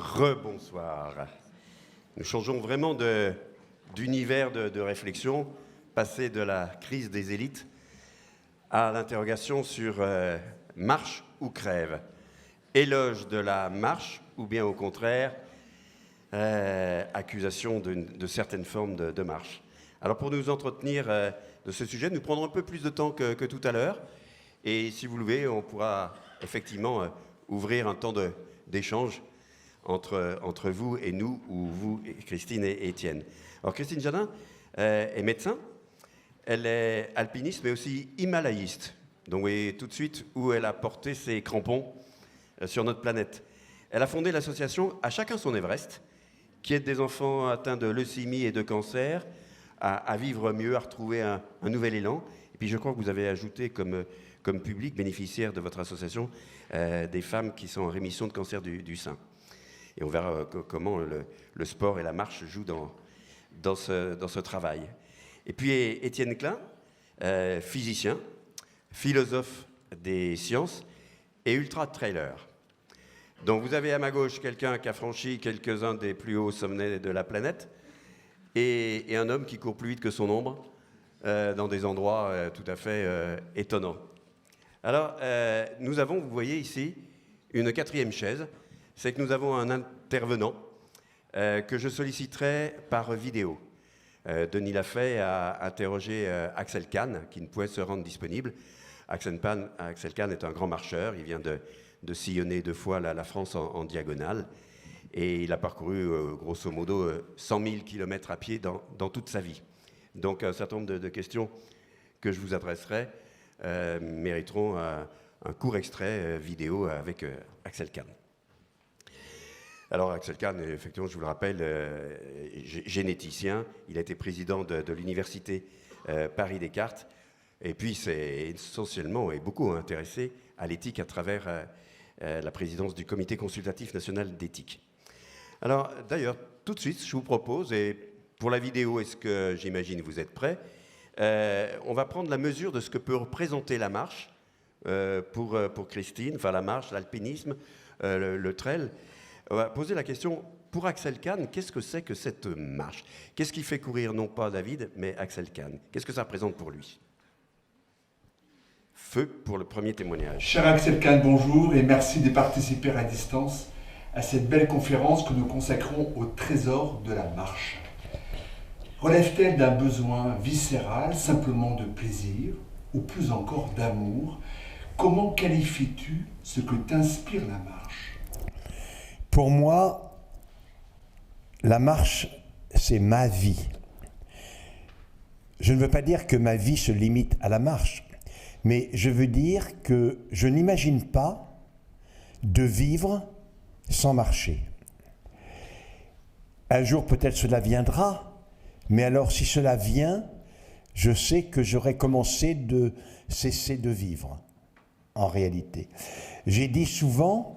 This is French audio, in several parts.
Rebonsoir. Nous changeons vraiment d'univers de réflexion, passer de la crise des élites à l'interrogation sur marche ou crève. Éloge de la marche ou bien au contraire, accusation de certaines formes de marche. Alors pour nous entretenir de ce sujet, nous prendrons un peu plus de temps que tout à l'heure. Et si vous le voulez, on pourra effectivement ouvrir un temps d'échange entre vous et nous, ou vous, Christine et Étienne. Alors Christine Jadin est médecin, elle est alpiniste mais aussi himalayiste. Donc vous voyez tout de suite où elle a porté ses crampons sur notre planète. Elle a fondé l'association À chacun son Everest, qui aide des enfants atteints de leucémie et de cancer à vivre mieux, à retrouver un nouvel élan. Et puis je crois que vous avez ajouté comme public bénéficiaire de votre association des femmes qui sont en rémission de cancer du sein. Et on verra comment le sport et la marche jouent dans ce travail. Et puis Étienne Klein, physicien, philosophe des sciences et ultra-trailer. Donc vous avez à ma gauche quelqu'un qui a franchi quelques-uns des plus hauts sommets de la planète et un homme qui court plus vite que son ombre dans des endroits tout à fait étonnants. Alors, nous avons, vous voyez ici, une quatrième chaise. C'est que nous avons un intervenant que je solliciterai par vidéo. Denis Lafay a interrogé Axel Kahn, qui ne pouvait se rendre disponible. Axel Kahn est un grand marcheur. Il vient de sillonner 2 fois la France en diagonale. Et il a parcouru, grosso modo, 100 000 km à pied dans toute sa vie. Donc, un certain nombre de questions que je vous adresserai mériteront un court extrait vidéo avec Axel Kahn. Alors, Axel Kahn, effectivement, je vous le rappelle, généticien. Il a été président de l'université Paris-Descartes. Et puis, c'est essentiellement et beaucoup intéressé à l'éthique à travers la présidence du Comité consultatif national d'éthique. Alors, d'ailleurs, tout de suite, je vous propose, et pour la vidéo, est-ce que, j'imagine, vous êtes prêts, on va prendre la mesure de ce que peut représenter la marche pour Christine, enfin la marche, l'alpinisme, le trail. On va poser la question, pour Axel Kahn, qu'est-ce que c'est que cette marche? Qu'est-ce qui fait courir non pas David, mais Axel Kahn? Qu'est-ce que ça représente pour lui? Feu pour le premier témoignage. Cher Axel Kahn, bonjour et merci de participer à distance à cette belle conférence que nous consacrons au trésor de la marche. Relève-t-elle d'un besoin viscéral, simplement de plaisir, ou plus encore d'amour? Comment qualifies-tu ce que t'inspire la marche? Pour moi, la marche, c'est ma vie. Je ne veux pas dire que ma vie se limite à la marche, mais je veux dire que je n'imagine pas de vivre sans marcher. Un jour, peut-être cela viendra, mais alors si cela vient, je sais que j'aurai commencé de cesser de vivre, en réalité. J'ai dit souvent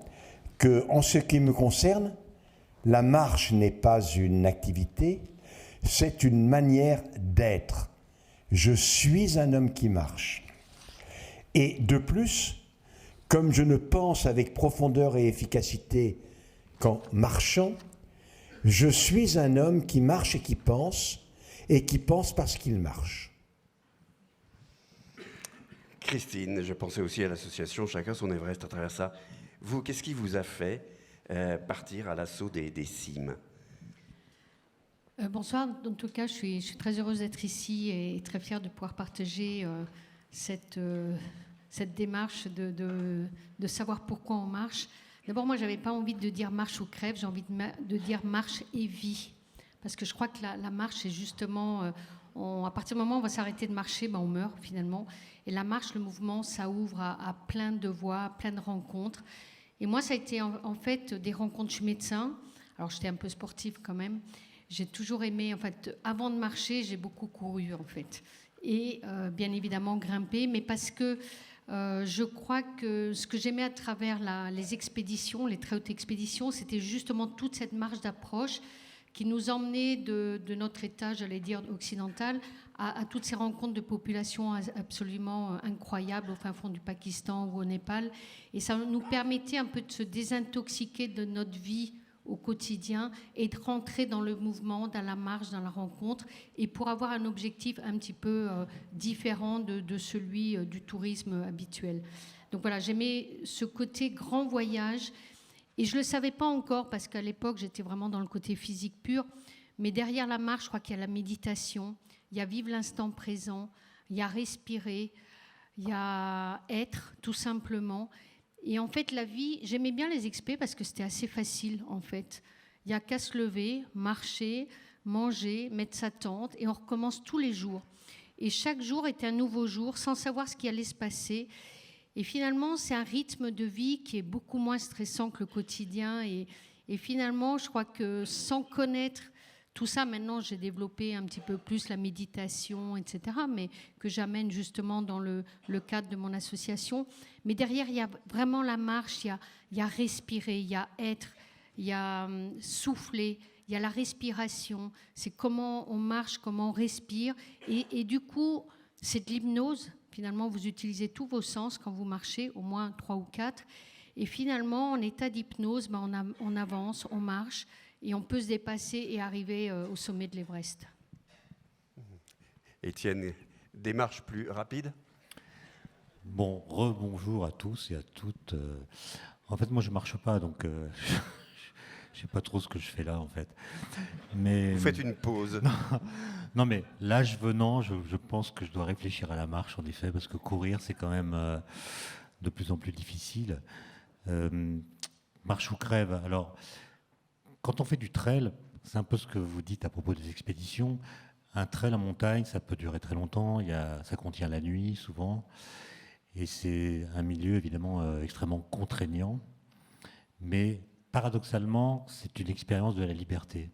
que, en ce qui me concerne, la marche n'est pas une activité, c'est une manière d'être. Je suis un homme qui marche. Et de plus, comme je ne pense avec profondeur et efficacité qu'en marchant, je suis un homme qui marche et qui pense parce qu'il marche. Christine, je pensais aussi à l'association Chacun son Everest à travers ça. Vous, qu'est-ce qui vous a fait partir à l'assaut des cimes? Bonsoir, en tout cas, je suis très heureuse d'être ici et très fière de pouvoir partager cette démarche de savoir pourquoi on marche. D'abord, moi, je n'avais pas envie de dire marche ou crève, j'ai envie de dire marche et vie. Parce que je crois que la marche, c'est justement... à partir du moment où on va s'arrêter de marcher, on meurt finalement. Et la marche, le mouvement, ça ouvre à plein de voies, plein de rencontres. Et moi, ça a été en fait des rencontres. Je suis médecin, alors j'étais un peu sportive quand même. J'ai toujours aimé, en fait, avant de marcher, j'ai beaucoup couru en fait. Et bien évidemment grimper, mais parce que je crois que ce que j'aimais à travers les expéditions, les très hautes expéditions, c'était justement toute cette marche d'approche qui nous emmenait de notre état, j'allais dire, occidental, à toutes ces rencontres de populations absolument incroyables au fin fond du Pakistan ou au Népal. Et ça nous permettait un peu de se désintoxiquer de notre vie au quotidien et de rentrer dans le mouvement, dans la marche, dans la rencontre, et pour avoir un objectif un petit peu différent de celui du tourisme habituel. Donc voilà, j'aimais ce côté grand voyage, et je ne le savais pas encore parce qu'à l'époque j'étais vraiment dans le côté physique pur, mais derrière la marche, je crois qu'il y a la méditation, il y a vivre l'instant présent, il y a respirer, il y a être tout simplement. Et en fait, la vie, j'aimais bien les expés parce que c'était assez facile, en fait. Il n'y a qu'à se lever, marcher, manger, mettre sa tente, et on recommence tous les jours. Et chaque jour était un nouveau jour, sans savoir ce qui allait se passer. Et finalement, c'est un rythme de vie qui est beaucoup moins stressant que le quotidien. Et finalement, je crois que sans connaître tout ça, maintenant, j'ai développé un petit peu plus la méditation, etc., mais que j'amène justement dans le cadre de mon association. Mais derrière, il y a vraiment la marche, il y a respirer, il y a être, il y a souffler, il y a la respiration. C'est comment on marche, comment on respire. Et du coup, c'est de l'hypnose. Finalement, vous utilisez tous vos sens quand vous marchez, au moins 3 ou 4. Et finalement, en état d'hypnose, on avance, on marche, et on peut se dépasser et arriver au sommet de l'Everest. Étienne, démarche plus rapide ? Bon, rebonjour à tous et à toutes. En fait, moi, je ne marche pas, donc je ne sais pas trop ce que je fais là, en fait. Mais, vous faites une pause. Non, mais l'âge venant, je pense que je dois réfléchir à la marche, en effet, parce que courir, c'est quand même de plus en plus difficile. Marche ou crève. Alors, quand on fait du trail, c'est un peu ce que vous dites à propos des expéditions. Un trail en montagne, ça peut durer très longtemps. Ça contient la nuit, souvent. Et c'est un milieu, évidemment, extrêmement contraignant. Mais paradoxalement, c'est une expérience de la liberté.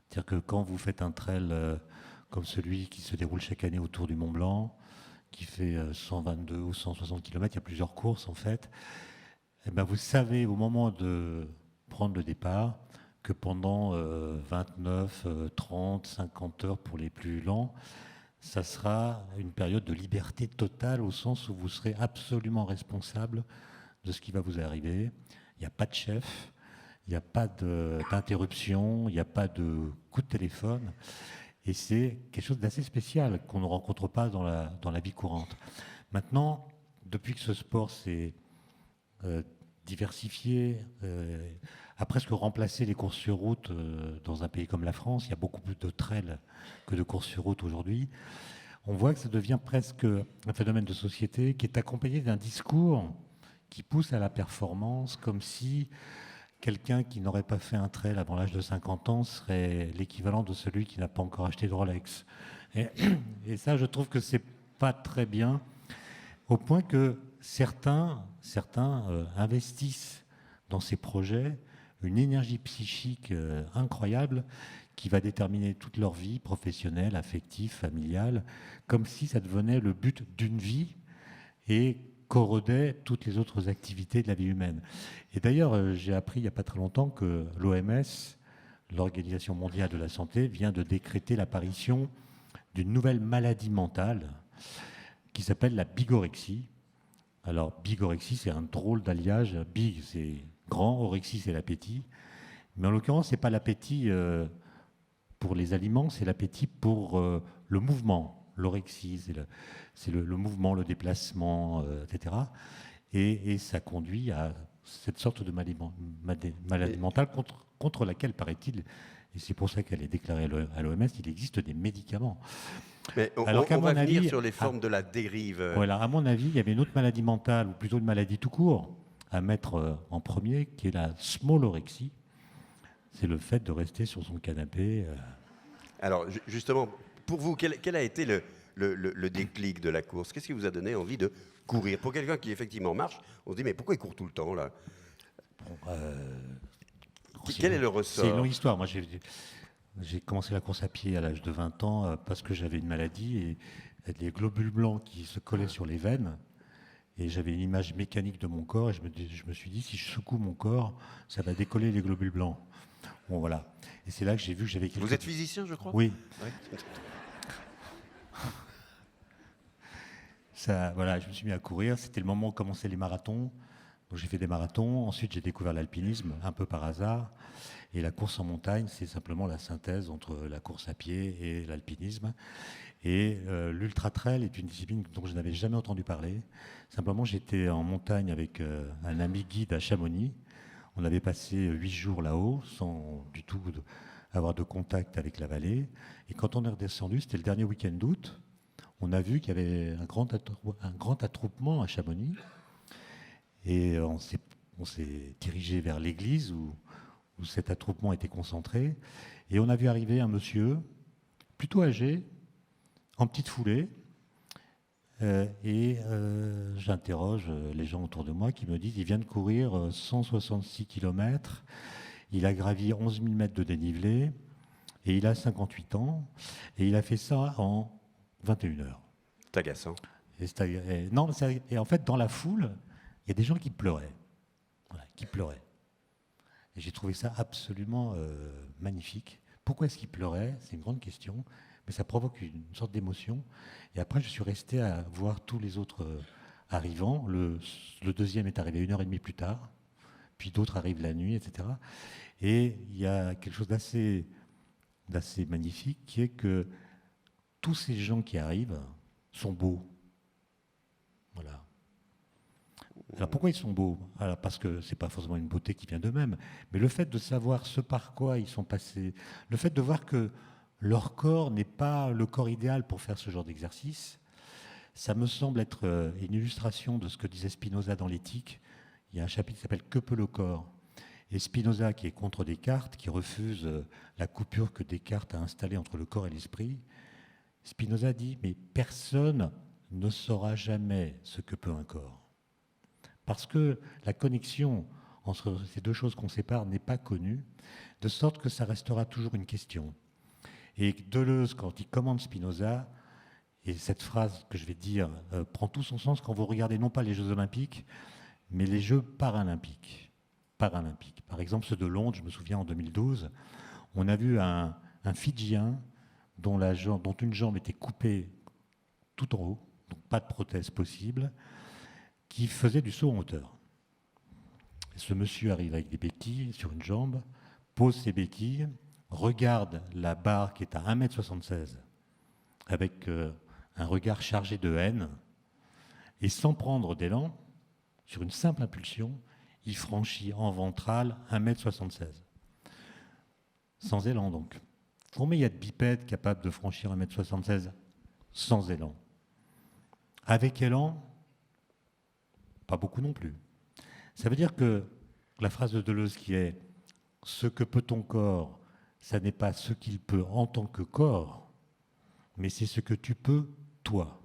C'est-à-dire que quand vous faites un trail comme celui qui se déroule chaque année autour du Mont Blanc, qui fait 122 ou 160 km, il y a plusieurs courses, en fait, eh ben vous savez, au moment de prendre le départ, que pendant 29, 30, 50 heures pour les plus lents, ça sera une période de liberté totale au sens où vous serez absolument responsable de ce qui va vous arriver. Il n'y a pas de chef, il n'y a pas d'interruption, il n'y a pas de coup de téléphone. Et c'est quelque chose d'assez spécial qu'on ne rencontre pas dans la vie courante. Maintenant, depuis que ce sport s'est diversifié, a presque remplacé les courses sur route dans un pays comme la France. Il y a beaucoup plus de trails que de courses sur route aujourd'hui. On voit que ça devient presque un phénomène de société qui est accompagné d'un discours qui pousse à la performance, comme si quelqu'un qui n'aurait pas fait un trail avant l'âge de 50 ans serait l'équivalent de celui qui n'a pas encore acheté de Rolex. Et ça, je trouve que c'est pas très bien, au point que certains investissent dans ces projets une énergie psychique incroyable qui va déterminer toute leur vie professionnelle, affective, familiale, comme si ça devenait le but d'une vie et corrodait toutes les autres activités de la vie humaine. Et d'ailleurs, j'ai appris il n'y a pas très longtemps que l'OMS, l'Organisation mondiale de la santé, vient de décréter l'apparition d'une nouvelle maladie mentale qui s'appelle la bigorexie. Alors, bigorexie, c'est un drôle d'alliage. Big, c'est grand, orexie, c'est l'appétit. Mais en l'occurrence, ce n'est pas l'appétit pour les aliments, c'est l'appétit pour le mouvement. L'orexie, c'est le mouvement, le déplacement, etc. Et ça conduit à cette sorte de maladie mentale contre laquelle, paraît-il, et c'est pour ça qu'elle est déclarée à l'OMS, il existe des médicaments. Mais on va venir sur les formes de la dérive. Voilà, à mon avis, il y avait une autre maladie mentale, ou plutôt une maladie tout court, à mettre en premier, qui est la smallorexie. C'est le fait de rester sur son canapé. Alors, justement, pour vous, quel a été le déclic de la course ? Qu'est-ce qui vous a donné envie de courir ? Pour quelqu'un qui effectivement marche, on se dit, mais pourquoi il court tout le temps, là ? Quel est le ressort ? C'est une longue histoire. Moi, j'ai commencé la course à pied à l'âge de 20 ans parce que j'avais une maladie et des globules blancs qui se collaient sur les veines. Et j'avais une image mécanique de mon corps et je me suis dit, si je secoue mon corps, ça va décoller les globules blancs. Bon, voilà. Et c'est là que j'ai vu que j'avais quelque chose. Vous êtes physicien, je crois ? Oui. Ouais. Ça, voilà, je me suis mis à courir. C'était le moment où commençaient les marathons. Donc j'ai fait des marathons, ensuite j'ai découvert l'alpinisme, un peu par hasard. Et la course en montagne, c'est simplement la synthèse entre la course à pied et l'alpinisme. Et l'ultra-trail est une discipline dont je n'avais jamais entendu parler. Simplement, j'étais en montagne avec un ami guide à Chamonix. On avait passé 8 jours là-haut, sans du tout avoir de contact avec la vallée. Et quand on est redescendu, c'était le dernier week-end d'août, on a vu qu'il y avait un grand attroupement à Chamonix. Et on s'est dirigé vers l'église où cet attroupement était concentré. Et on a vu arriver un monsieur plutôt âgé, en petite foulée. J'interroge les gens autour de moi qui me disent il vient de courir 166 km, il a gravi 11 000 mètres de dénivelé, et il a 58 ans, et il a fait ça en 21 heures. C'est agaçant. Et en fait, dans la foule, il y a des gens qui pleuraient. Voilà, qui pleuraient. Et j'ai trouvé ça absolument magnifique. Pourquoi est-ce qu'ils pleuraient? C'est une grande question, mais ça provoque une sorte d'émotion. Et après, je suis resté à voir tous les autres arrivants. Le deuxième est arrivé 1h30 plus tard, puis d'autres arrivent la nuit, etc. Et il y a quelque chose d'assez magnifique qui est que tous ces gens qui arrivent sont beaux. Voilà. Alors pourquoi ils sont beaux? Alors parce que c'est pas forcément une beauté qui vient d'eux-mêmes, mais le fait de savoir ce par quoi ils sont passés, le fait de voir que leur corps n'est pas le corps idéal pour faire ce genre d'exercice, ça me semble être une illustration de ce que disait Spinoza dans l'Éthique. Il y a un chapitre qui s'appelle « Que peut le corps ?» Et Spinoza, qui est contre Descartes, qui refuse la coupure que Descartes a installée entre le corps et l'esprit, Spinoza dit « Mais personne ne saura jamais ce que peut un corps. » Parce que la connexion entre ces deux choses qu'on sépare n'est pas connue, de sorte que ça restera toujours une question. Et Deleuze, quand il commande Spinoza, et cette phrase que je vais dire prend tout son sens quand vous regardez non pas les Jeux Olympiques, mais les Jeux Paralympiques. Par exemple, ceux de Londres, je me souviens en 2012, on a vu un Fidjien dont une jambe était coupée tout en haut, donc pas de prothèse possible, qui faisait du saut en hauteur. Et ce monsieur arrive avec des béquilles sur une jambe, pose ses béquilles, regarde la barre qui est à 1,76 m avec un regard chargé de haine, et sans prendre d'élan, sur une simple impulsion, il franchit en ventral 1,76 m. Sans élan donc. Combien il y a de bipèdes capables de franchir 1,76 m sans élan? Avec élan, pas beaucoup non plus. Ça veut dire que la phrase de Deleuze qui est « ce que peut ton corps, ça n'est pas ce qu'il peut en tant que corps, mais c'est ce que tu peux, toi. »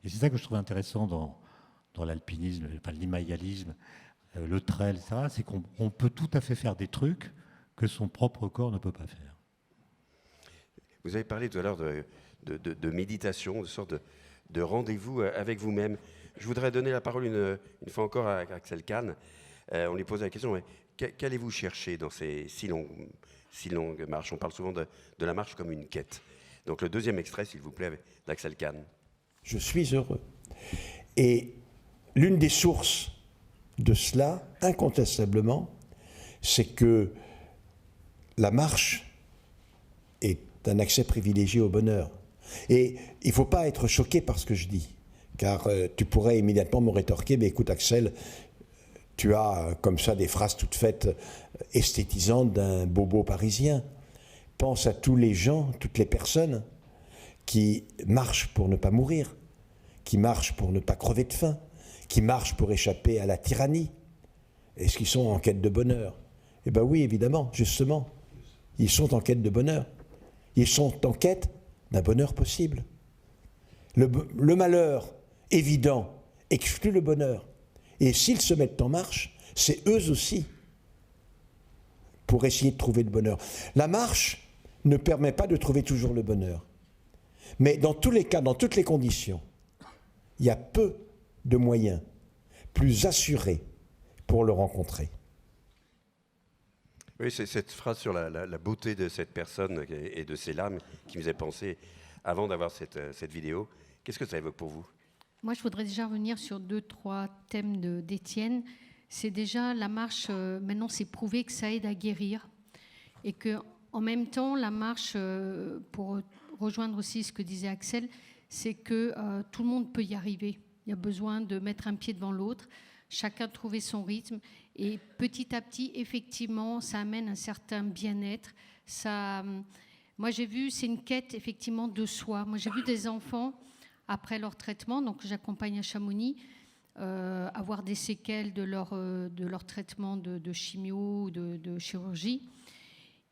Et c'est ça que je trouve intéressant dans l'alpinisme, l'imaïalisme, le trail, etc., c'est qu'on peut tout à fait faire des trucs que son propre corps ne peut pas faire. Vous avez parlé tout à l'heure de méditation, de sorte de rendez-vous avec vous-même. Je voudrais donner la parole une fois encore à Axel Kahn. On lui pose la question, qu'allez-vous chercher dans ces si longues marches? On parle souvent de la marche comme une quête. Donc le deuxième extrait, s'il vous plaît, d'Axel Kahn. Je suis heureux. Et l'une des sources de cela, incontestablement, c'est que la marche est un accès privilégié au bonheur. Et il ne faut pas être choqué par ce que je dis, car tu pourrais immédiatement me rétorquer, mais écoute Axel, tu as comme ça des phrases toutes faites esthétisantes d'un bobo parisien. Pense à tous les gens, toutes les personnes qui marchent pour ne pas mourir, qui marchent pour ne pas crever de faim, qui marchent pour échapper à la tyrannie. Est-ce qu'ils sont en quête de bonheur? Eh bien oui, évidemment, justement. Ils sont en quête de bonheur. Ils sont en quête d'un bonheur possible. Le malheur évident exclut le bonheur. Et s'ils se mettent en marche, c'est eux aussi pour essayer de trouver le bonheur. La marche ne permet pas de trouver toujours le bonheur. Mais dans tous les cas, dans toutes les conditions, il y a peu de moyens plus assurés pour le rencontrer. Oui, c'est cette phrase sur la beauté de cette personne et de ses larmes qui me faisait penser, avant d'avoir cette vidéo. Qu'est-ce que ça évoque pour vous? Moi, je voudrais déjà revenir sur 2-3 thèmes d'Étienne. C'est déjà la marche, maintenant c'est prouvé que ça aide à guérir. Et qu'en même temps, la marche, pour rejoindre aussi ce que disait Axel, c'est que tout le monde peut y arriver. Il y a besoin de mettre un pied devant l'autre, chacun trouver son rythme. Et petit à petit, effectivement, ça amène un certain bien-être. Moi, j'ai vu, c'est une quête, effectivement, de soi. Moi, j'ai vu des enfants, après leur traitement, donc j'accompagne à Chamonix, avoir des séquelles de leur traitement de chimio ou de chirurgie.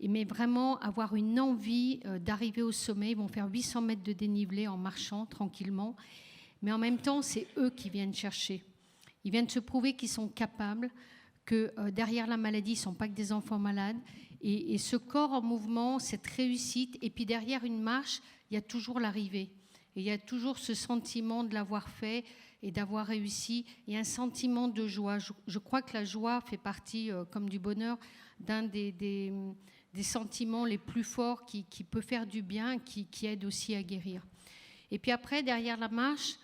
Mais vraiment avoir une envie d'arriver au sommet. Ils vont faire 800 mètres de dénivelé en marchant tranquillement. Mais en même temps, c'est eux qui viennent chercher. Ils viennent se prouver qu'ils sont capables, que derrière la maladie, ils ne sont pas que des enfants malades. Et ce corps en mouvement, cette réussite. Et puis derrière une marche, il y a toujours l'arrivée. Et il y a toujours ce sentiment de l'avoir fait et d'avoir réussi. Et un sentiment de joie. Je crois que la joie fait partie, comme du bonheur, d'un des sentiments les plus forts qui peut faire du bien, qui aide aussi à guérir. Et puis après, derrière la marche,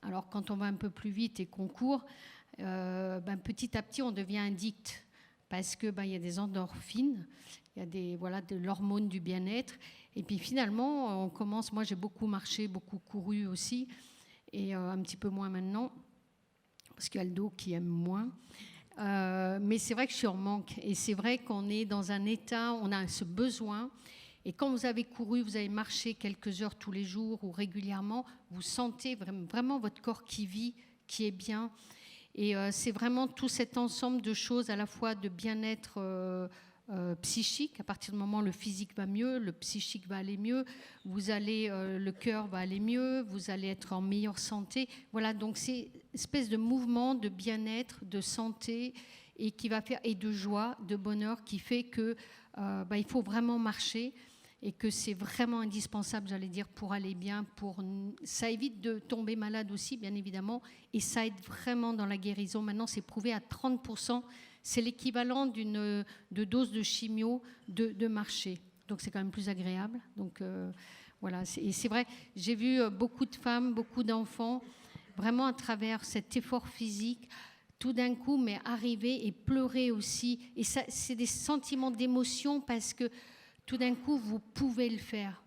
alors quand on va un peu plus vite et qu'on court, petit à petit, on devient addict parce que y a des endorphines, il y a de l'hormone du bien-être. Et puis finalement, on commence. Moi, j'ai beaucoup marché, beaucoup couru aussi, et un petit peu moins maintenant, parce qu'il y a le dos qui aime moins. Mais c'est vrai que je suis en manque. Et c'est vrai qu'on est dans un état, on a ce besoin. Et quand vous avez couru, vous avez marché quelques heures tous les jours ou régulièrement, vous sentez vraiment votre corps qui vit, qui est bien. Et c'est vraiment tout cet ensemble de choses, à la fois de bien-être psychique. À partir du moment où le physique va mieux, le psychique va aller mieux, le cœur va aller mieux, vous allez être en meilleure santé. Voilà, donc c'est une espèce de mouvement de bien-être, de santé et de joie, de bonheur qui fait que il faut vraiment marcher et que c'est vraiment indispensable, j'allais dire, pour aller bien. Ça évite de tomber malade aussi, bien évidemment, et ça aide vraiment dans la guérison. Maintenant, c'est prouvé à 30%. C'est l'équivalent de dose de chimio de marcher. Donc, c'est quand même plus agréable. Donc, voilà. Et c'est vrai, j'ai vu beaucoup de femmes, beaucoup d'enfants, vraiment à travers cet effort physique, tout d'un coup, mais arriver et pleurer aussi. Et ça, c'est des sentiments d'émotion parce que tout d'un coup, vous pouvez le faire.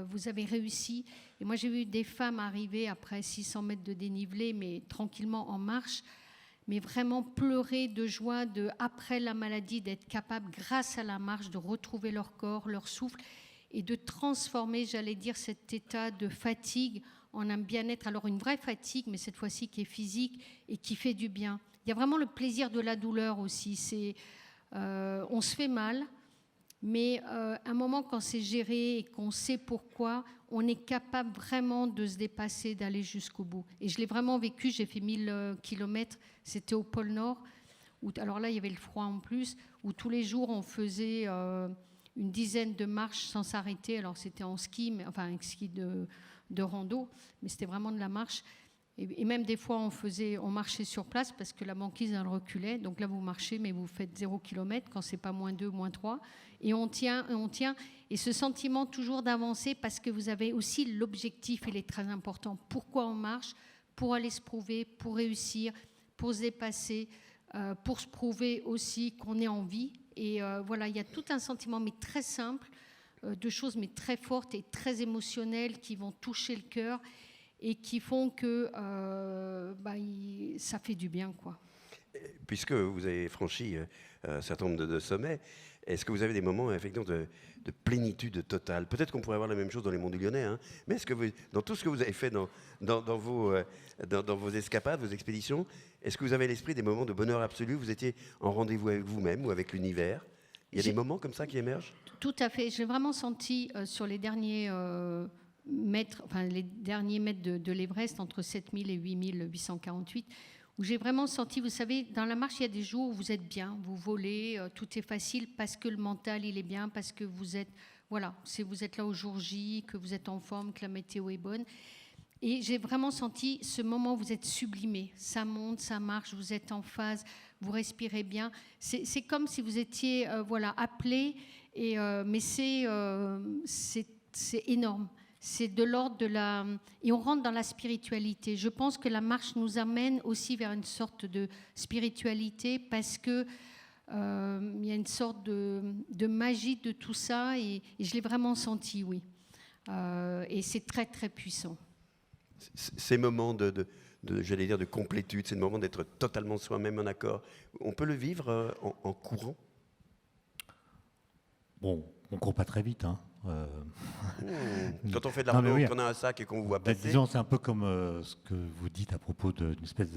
Vous avez réussi. Et moi, j'ai vu des femmes arriver après 600 mètres de dénivelé, mais tranquillement en marche, mais vraiment pleurer de joie, après la maladie, d'être capable, grâce à la marche, de retrouver leur corps, leur souffle, et de transformer, j'allais dire, cet état de fatigue en un bien-être. Alors une vraie fatigue, mais cette fois-ci qui est physique et qui fait du bien. Il y a vraiment le plaisir de la douleur aussi. On se fait mal, mais un moment quand c'est géré et qu'on sait pourquoi, on est capable vraiment de se dépasser, d'aller jusqu'au bout. Et je l'ai vraiment vécu, j'ai fait 1000 kilomètres, c'était au pôle Nord, alors là il y avait le froid en plus, où tous les jours on faisait une dizaine de marches sans s'arrêter. Alors c'était en ski, un ski de rando, mais c'était vraiment de la marche. Et même des fois, on marchait sur place parce que la banquise, elle reculait. Donc là, vous marchez, mais vous faites 0 km quand c'est pas -2, -3. Et on tient, et on tient. Et ce sentiment toujours d'avancer parce que vous avez aussi l'objectif, il est très important. Pourquoi on marche? Pour aller se prouver, pour réussir, pour se dépasser, pour se prouver aussi qu'on est en vie. Et voilà, il y a tout un sentiment, mais très simple, de choses, mais très fortes et très émotionnelles qui vont toucher le cœur et qui font que ça fait du bien, quoi. Puisque vous avez franchi un certain nombre de sommets, est-ce que vous avez des moments effectivement de plénitude totale? Peut-être qu'on pourrait avoir la même chose dans les Monts du Lyonnais, hein, mais est-ce que dans tout ce que vous avez fait dans vos escapades, vos expéditions, est-ce que vous avez à l'esprit des moments de bonheur absolu? Vous étiez en rendez-vous avec vous-même ou avec l'univers? Il y a des moments comme ça qui émergent? Tout à fait. J'ai vraiment senti sur les derniers mètres de l'Everest, entre 7000 et 8848, où j'ai vraiment senti, vous savez, dans la marche, il y a des jours où vous êtes bien, vous volez, tout est facile parce que le mental, il est bien, parce que vous êtes là au jour J, que vous êtes en forme, que la météo est bonne. Et j'ai vraiment senti ce moment où vous êtes sublimé. Ça monte, ça marche, vous êtes en phase, vous respirez bien. C'est comme si vous étiez appelé, mais c'est énorme. c'est de l'ordre de la... Et on rentre dans la spiritualité. Je pense que la marche nous amène aussi vers une sorte de spiritualité parce que il y a une sorte de magie de tout ça et je l'ai vraiment senti, oui. Et c'est très, très puissant. Ces moments j'allais dire, de complétude, ces moments d'être totalement soi-même en accord, on peut le vivre en courant? Bon, on ne court pas très vite, hein. Quand on fait de la Non, mais rando, oui. qu'on a un sac et qu'on vous voit passer. Disons, c'est un peu comme ce que vous dites à propos d'une espèce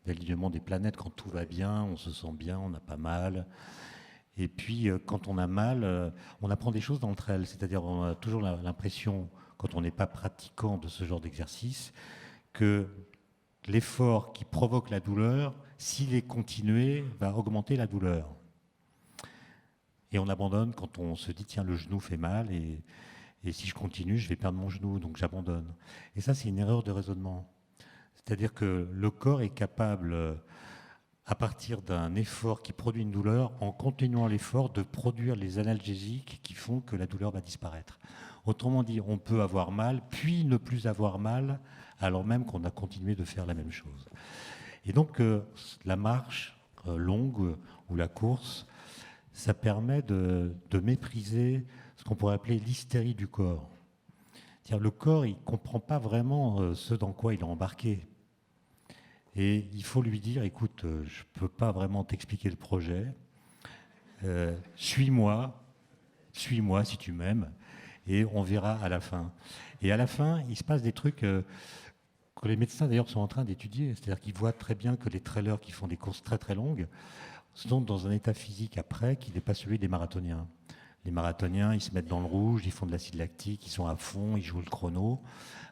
d'alignement des planètes. Quand tout va bien, on se sent bien, on n'a pas mal. Et puis, quand on a mal, on apprend des choses dans le trail. C'est-à-dire, on a toujours l'impression, quand on n'est pas pratiquant de ce genre d'exercice, que l'effort qui provoque la douleur, s'il est continué, va augmenter la douleur. Et on abandonne quand on se dit, tiens, le genou fait mal, et si je continue, je vais perdre mon genou, donc j'abandonne. Et ça, c'est une erreur de raisonnement. C'est-à-dire que le corps est capable, à partir d'un effort qui produit une douleur, en continuant l'effort, de produire les analgésiques qui font que la douleur va disparaître. Autrement dit, on peut avoir mal, puis ne plus avoir mal, alors même qu'on a continué de faire la même chose. Et donc, la marche longue ou la course, ça permet de mépriser ce qu'on pourrait appeler l'hystérie du corps. C'est-à-dire, le corps, il ne comprend pas vraiment ce dans quoi il est embarqué. Et il faut lui dire, écoute, je ne peux pas vraiment t'expliquer le projet, suis-moi si tu m'aimes, et on verra à la fin. Et à la fin, il se passe des trucs que les médecins d'ailleurs sont en train d'étudier. C'est-à-dire qu'ils voient très bien que les trailers qui font des courses très très longues sont dans un état physique après qui n'est pas celui des marathoniens. Les marathoniens, ils se mettent dans le rouge, ils font de l'acide lactique, ils sont à fond, ils jouent le chrono,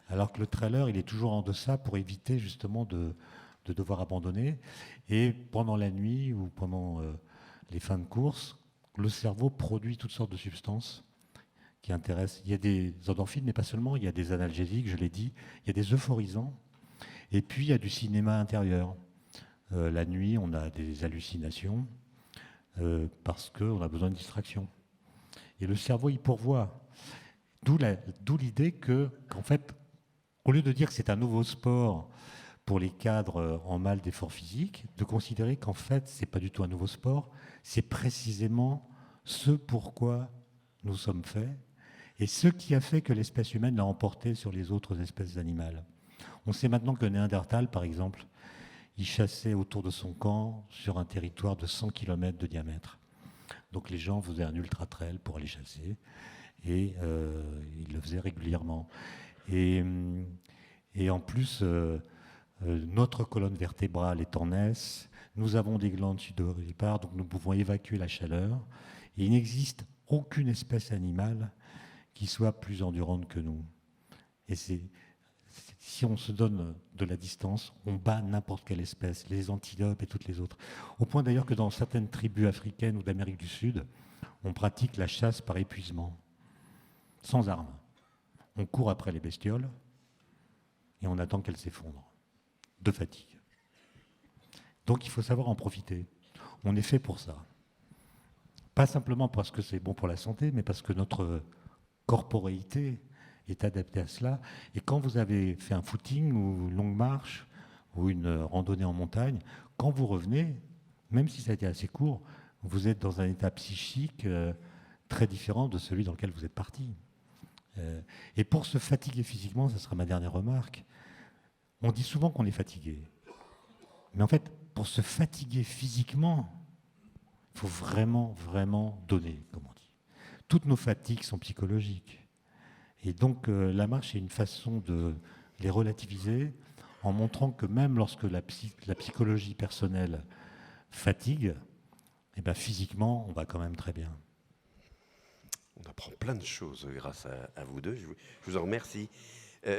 alors que le trailer, il est toujours en deçà pour éviter justement de devoir abandonner. Et pendant la nuit ou pendant les fins de course, le cerveau produit toutes sortes de substances qui intéressent. Il y a des endorphines, mais pas seulement, il y a des analgésiques, je l'ai dit, il y a des euphorisants, et puis il y a du cinéma intérieur. La nuit, on a des hallucinations parce qu'on a besoin de distraction. Et le cerveau, il pourvoit. D'où l'idée qu'en fait, au lieu de dire que c'est un nouveau sport pour les cadres en mal d'effort physique, de considérer qu'en fait, ce n'est pas du tout un nouveau sport, c'est précisément ce pourquoi nous sommes faits et ce qui a fait que l'espèce humaine l'a emporté sur les autres espèces animales. On sait maintenant que Néandertal, par exemple, il chassait autour de son camp sur un territoire de 100 km de diamètre. Donc les gens faisaient un ultra-trail pour aller chasser et ils le faisaient régulièrement. Et en plus, notre colonne vertébrale est en S, nous avons des glandes sudoripares, donc nous pouvons évacuer la chaleur. Et il n'existe aucune espèce animale qui soit plus endurante que nous. Et si on se donne de la distance, on bat n'importe quelle espèce, les antilopes et toutes les autres. Au point d'ailleurs que dans certaines tribus africaines ou d'Amérique du Sud, on pratique la chasse par épuisement, sans armes. On court après les bestioles et on attend qu'elles s'effondrent, de fatigue. Donc il faut savoir en profiter. On est fait pour ça. Pas simplement parce que c'est bon pour la santé, mais parce que notre corporéité est adaptée à cela. Et quand vous avez fait un footing ou une longue marche ou une randonnée en montagne, quand vous revenez, même si ça a été assez court, vous êtes dans un état psychique très différent de celui dans lequel vous êtes parti. Et pour se fatiguer physiquement, ça sera ma dernière remarque, on dit souvent qu'on est fatigué. Mais en fait, pour se fatiguer physiquement, il faut vraiment, vraiment donner, comme on dit. Toutes nos fatigues sont psychologiques. Et donc, la marche est une façon de les relativiser en montrant que même lorsque la psychologie personnelle fatigue, eh ben, physiquement, on va quand même très bien. On apprend plein de choses grâce à vous deux. Je vous en remercie.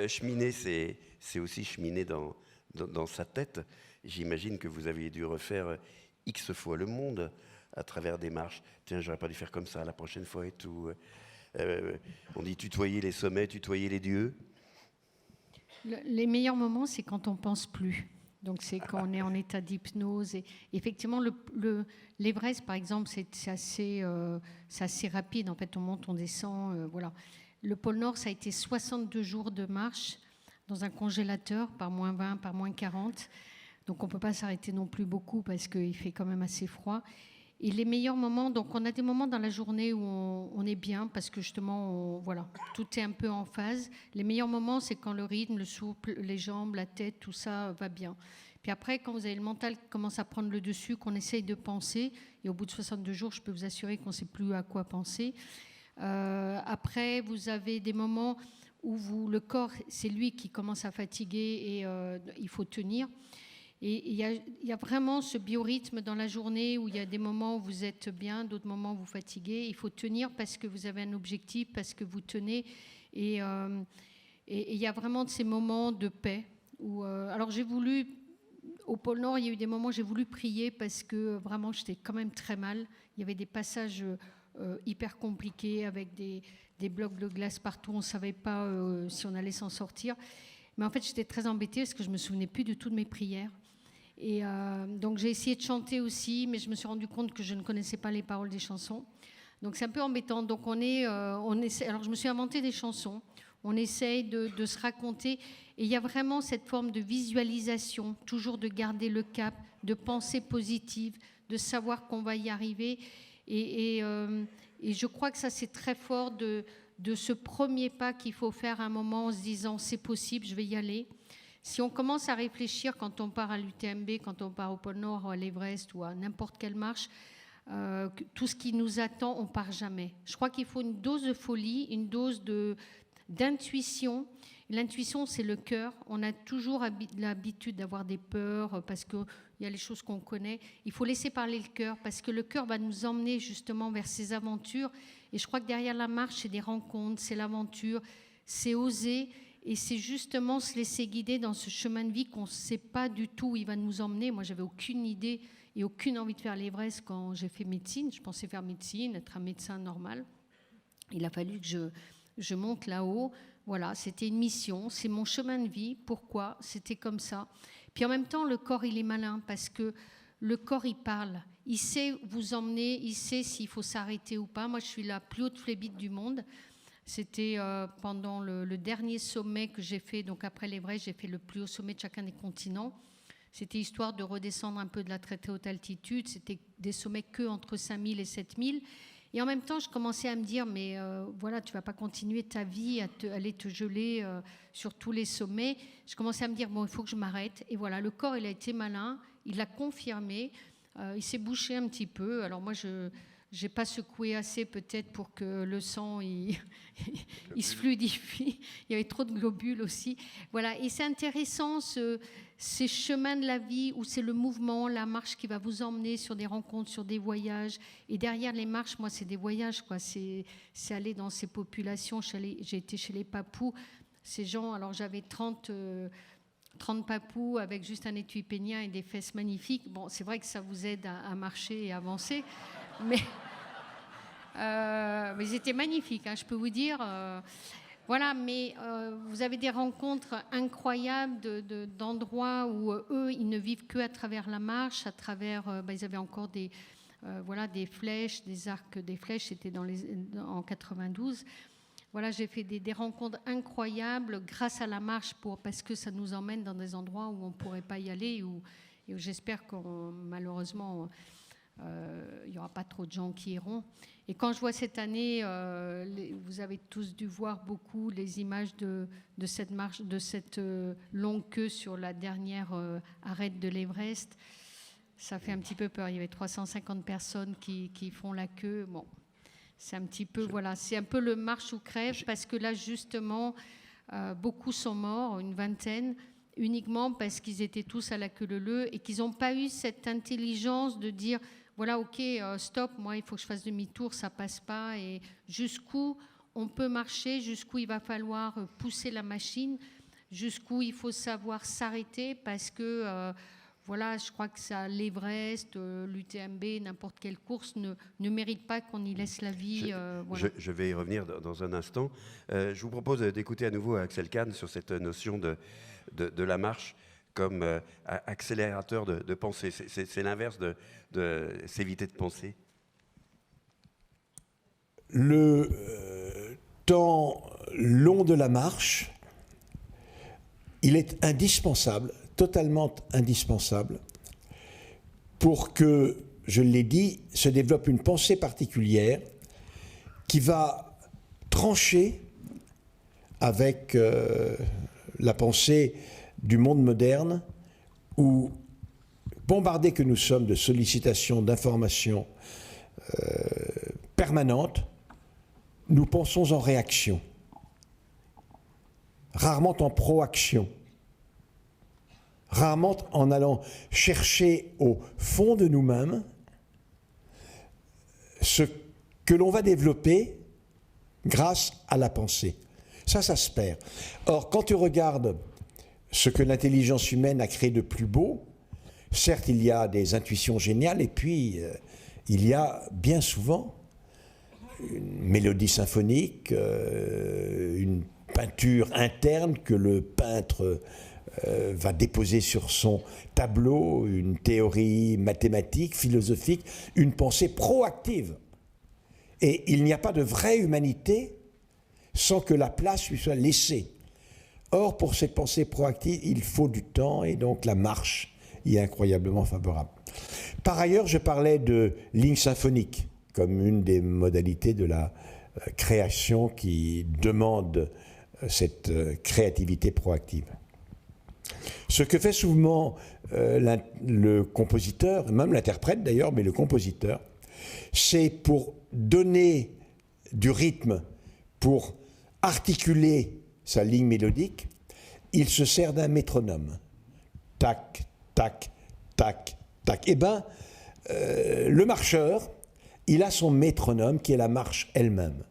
Cheminer, c'est aussi cheminer dans sa tête. J'imagine que vous aviez dû refaire X fois le monde à travers des marches. Tiens, j'aurais pas dû faire comme ça la prochaine fois et tout. On dit tutoyer les sommets, tutoyer les dieux. Les meilleurs moments, c'est quand on pense plus. Donc c'est quand on est en état d'hypnose. Et effectivement, l'Everest, par exemple, c'est assez rapide. En fait, on monte, on descend, voilà. Le pôle Nord, ça a été 62 jours de marche dans un congélateur par moins 20, par moins 40. Donc on ne peut pas s'arrêter non plus beaucoup parce qu'il fait quand même assez froid. Et les meilleurs moments, donc on a des moments dans la journée où on est bien parce que justement, voilà, tout est un peu en phase. Les meilleurs moments, c'est quand le rythme, le souffle, les jambes, la tête, tout ça va bien. Puis après, quand vous avez le mental qui commence à prendre le dessus, qu'on essaye de penser, et au bout de 62 jours, je peux vous assurer qu'on ne sait plus à quoi penser. Après, vous avez des moments où le corps, c'est lui qui commence à fatiguer et il faut tenir. Et il y a vraiment ce biorhythme dans la journée où il y a des moments où vous êtes bien, d'autres moments où vous fatiguez. Il faut tenir parce que vous avez un objectif, parce que vous tenez. Et il y a vraiment de ces moments de paix. Alors j'ai voulu, au pôle Nord, il y a eu des moments où j'ai voulu prier parce que vraiment j'étais quand même très mal. Il y avait des passages hyper compliqués avec des blocs de glace partout. On ne savait pas si on allait s'en sortir. Mais en fait, j'étais très embêtée parce que je ne me souvenais plus du tout de mes prières. Et donc j'ai essayé de chanter aussi, mais je me suis rendu compte que je ne connaissais pas les paroles des chansons. Donc c'est un peu embêtant. Donc on essaie, alors je me suis inventé des chansons. On essaye de se raconter. Et il y a vraiment cette forme de visualisation, toujours de garder le cap, de pensée positive, de savoir qu'on va y arriver. Et je crois que ça, c'est très fort de ce premier pas qu'il faut faire à un moment en se disant « c'est possible, je vais y aller ». Si on commence à réfléchir quand on part à l'UTMB, quand on part au pôle Nord, à l'Everest ou à n'importe quelle marche, tout ce qui nous attend, on ne part jamais. Je crois qu'il faut une dose de folie, une dose d'intuition. L'intuition, c'est le cœur. On a toujours l'habitude d'avoir des peurs parce qu'il y a les choses qu'on connaît. Il faut laisser parler le cœur parce que le cœur va nous emmener justement vers ces aventures. Et je crois que derrière la marche, c'est des rencontres, c'est l'aventure, c'est oser. Et c'est justement se laisser guider dans ce chemin de vie qu'on ne sait pas du tout où il va nous emmener. Moi, j'avais aucune idée et aucune envie de faire l'Everest quand j'ai fait médecine. Je pensais faire médecine, être un médecin normal. Il a fallu que je monte là-haut. Voilà, c'était une mission, c'est mon chemin de vie. Pourquoi ? C'était comme ça. Puis en même temps, le corps, il est malin parce que le corps, il parle. Il sait vous emmener, il sait s'il faut s'arrêter ou pas. Moi, je suis la plus haute flébite du monde. C'était pendant le dernier sommet que j'ai fait, donc après l'Everest, j'ai fait le plus haut sommet de chacun des continents. C'était histoire de redescendre un peu de la très très haute altitude. C'était des sommets que entre 5000 et 7000. Et en même temps, je commençais à me dire, mais voilà, tu ne vas pas continuer ta vie à aller te geler sur tous les sommets. Je commençais à me dire, bon, il faut que je m'arrête. Et voilà, le corps, il a été malin, il l'a confirmé. Il s'est bouché un petit peu. Alors moi, je n'ai pas secoué assez peut-être pour que le sang il se fluidifie. Il y avait trop de globules aussi. Voilà. Et c'est intéressant ces chemins de la vie où c'est le mouvement, la marche qui va vous emmener sur des rencontres, sur des voyages. Et derrière les marches, moi, c'est des voyages, quoi. C'est aller dans ces populations. J'ai été chez les Papous. Ces gens, alors j'avais 30 papous avec juste un étui pénien et des fesses magnifiques. Bon, c'est vrai que ça vous aide à marcher et avancer. Mais ils étaient magnifiques, hein, je peux vous dire. Voilà, mais vous avez des rencontres incroyables d'endroits où eux, ils ne vivent qu'à travers la marche, à travers... ils avaient encore des flèches, des arcs, des flèches, c'était en 92. Voilà, j'ai fait des rencontres incroyables grâce à la marche parce que ça nous emmène dans des endroits où on ne pourrait pas y aller et où j'espère malheureusement... il n'y aura pas trop de gens qui iront. Et quand je vois cette année, vous avez tous dû voir beaucoup les images de cette marche, de cette longue queue sur la dernière arête de l'Everest. Ça fait un petit peu peur. Il y avait 350 personnes qui font la queue. Bon, c'est un petit peu, voilà, c'est un peu le marche ou crève parce que là, justement, beaucoup sont morts, une vingtaine, uniquement parce qu'ils étaient tous à la queue leu-leu et qu'ils n'ont pas eu cette intelligence de dire voilà, ok, stop, moi il faut que je fasse demi-tour, ça passe pas. Et jusqu'où on peut marcher, jusqu'où il va falloir pousser la machine, jusqu'où il faut savoir s'arrêter parce que voilà, je crois que ça, l'Everest, l'UTMB, n'importe quelle course ne mérite pas qu'on y laisse la vie. Voilà. Je vais y revenir dans un instant. Je vous propose d'écouter à nouveau Axel Kahn sur cette notion de la marche comme accélérateur de pensée. C'est l'inverse de s'éviter de penser. temps long de la marche, il est indispensable, totalement indispensable, pour que, je l'ai dit, se développe une pensée particulière qui va trancher avec la pensée du monde moderne où, bombardés que nous sommes de sollicitations, d'informations permanentes, nous pensons en réaction, rarement en proaction, rarement en allant chercher au fond de nous-mêmes ce que l'on va développer grâce à la pensée. Ça se perd. Or, quand tu regardes ce que l'intelligence humaine a créé de plus beau, certes, il y a des intuitions géniales, et puis il y a bien souvent une mélodie symphonique, une peinture interne que le peintre va déposer sur son tableau, une théorie mathématique, philosophique, une pensée proactive. Et il n'y a pas de vraie humanité sans que la place lui soit laissée. Or, pour cette pensée proactive, il faut du temps, et donc la marche y est incroyablement favorable. Par ailleurs, je parlais de lignes symphoniques comme une des modalités de la création qui demande cette créativité proactive. Ce que fait souvent le compositeur, même l'interprète d'ailleurs, mais le compositeur, c'est pour donner du rythme, pour articuler sa ligne mélodique, il se sert d'un métronome. Tac, tac, tac, tac. Eh bien, le marcheur, il a son métronome qui est la marche elle-même.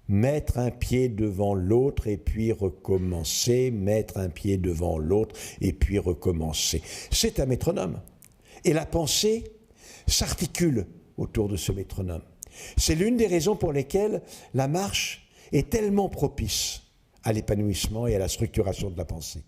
Mettre un pied devant l'autre et puis recommencer, mettre un pied devant l'autre et puis recommencer. C'est un métronome. Et la pensée s'articule autour de ce métronome. C'est l'une des raisons pour lesquelles la marche est tellement propice à l'épanouissement et à la structuration de la pensée.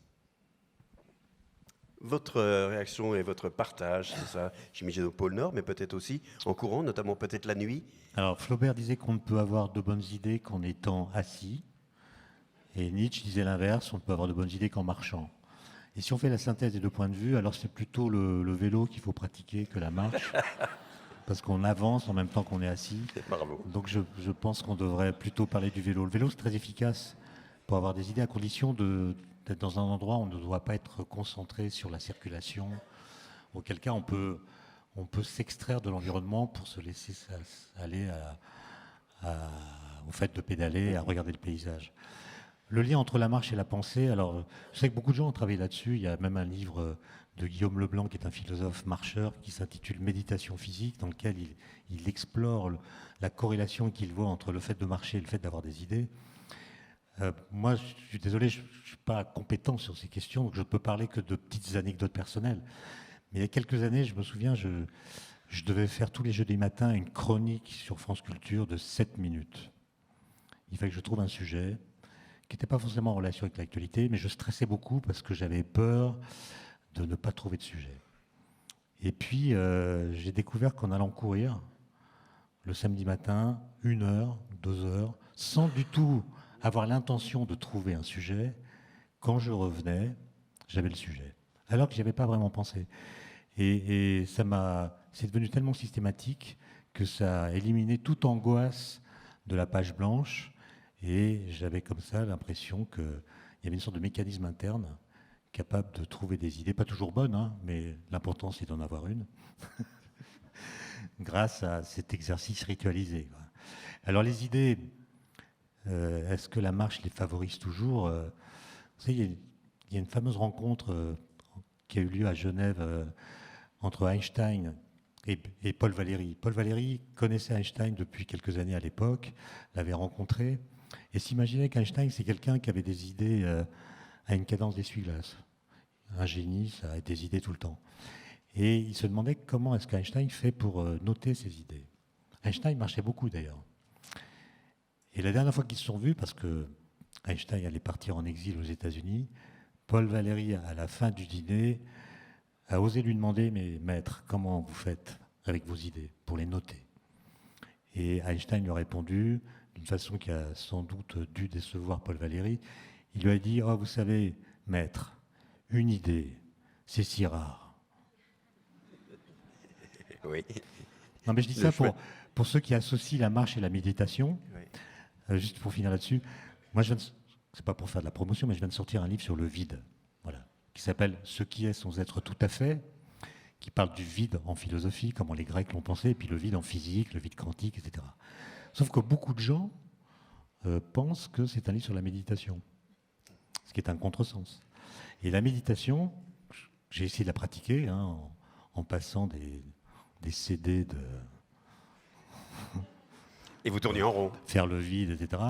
Votre réaction et votre partage, c'est ça, j'imagine au pôle Nord, mais peut-être aussi en courant, notamment peut-être la nuit. Alors Flaubert disait qu'on ne peut avoir de bonnes idées qu'en étant assis, et Nietzsche disait l'inverse, on ne peut avoir de bonnes idées qu'en marchant. Et si on fait la synthèse des deux points de vue, alors c'est plutôt le vélo qu'il faut pratiquer que la marche, parce qu'on avance en même temps qu'on est assis. Bravo. Donc je pense qu'on devrait plutôt parler du vélo. Le vélo, c'est très efficace pour avoir des idées, à condition d'être dans un endroit où on ne doit pas être concentré sur la circulation, auquel cas on peut s'extraire de l'environnement pour se laisser aller au fait de pédaler, à regarder le paysage. Le lien entre la marche et la pensée, alors je sais que beaucoup de gens ont travaillé là-dessus, il y a même un livre de Guillaume Leblanc, qui est un philosophe marcheur, qui s'intitule Méditation physique, dans lequel il explore la corrélation qu'il voit entre le fait de marcher et le fait d'avoir des idées. Moi, je suis désolé, je ne suis pas compétent sur ces questions, donc je ne peux parler que de petites anecdotes personnelles. Mais il y a quelques années, je me souviens, je devais faire tous les jeudis matins une chronique sur France Culture de 7 minutes. Il fallait que je trouve un sujet qui n'était pas forcément en relation avec l'actualité, mais je stressais beaucoup parce que j'avais peur de ne pas trouver de sujet. Et puis, j'ai découvert qu'en allant courir, le samedi matin, 1 heure, 2 heures, sans du tout avoir l'intention de trouver un sujet, quand je revenais, j'avais le sujet. Alors que je n'y avais pas vraiment pensé. Et c'est devenu tellement systématique que ça a éliminé toute angoisse de la page blanche. Et j'avais comme ça l'impression qu'il y avait une sorte de mécanisme interne capable de trouver des idées, pas toujours bonnes, hein, mais l'important c'est d'en avoir une, grâce à cet exercice ritualisé. Alors les idées, est-ce que la marche les favorise toujours? Vous savez, il y a une fameuse rencontre qui a eu lieu à Genève entre Einstein et Paul Valéry. Paul Valéry connaissait Einstein depuis quelques années à l'époque, l'avait rencontré, et s'imaginait qu'Einstein, c'est quelqu'un qui avait des idées à une cadence d'essuie-glace. Un génie, ça a des idées tout le temps. Et il se demandait comment est-ce qu'Einstein fait pour noter ses idées. Einstein marchait beaucoup d'ailleurs. Et la dernière fois qu'ils se sont vus, parce que Einstein allait partir en exil aux États-Unis, Paul Valéry, à la fin du dîner, a osé lui demander « Mais maître, comment vous faites avec vos idées pour les noter ?» Et Einstein lui a répondu d'une façon qui a sans doute dû décevoir Paul Valéry. Il lui a dit « Oh, vous savez, maître, une idée, c'est si rare. » Oui. Non, mais je dis ça pour ceux qui associent la marche et la méditation. Oui. Juste pour finir là-dessus, moi, c'est pas pour faire de la promotion, mais je viens de sortir un livre sur le vide, voilà, qui s'appelle « Ce qui est sans être tout à fait », qui parle du vide en philosophie, comment les Grecs l'ont pensé, et puis le vide en physique, le vide quantique, etc. Sauf que beaucoup de gens pensent que c'est un livre sur la méditation, ce qui est un contresens. Et la méditation, j'ai essayé de la pratiquer en passant des CD de... Et vous tournez en rond. Faire le vide, etc.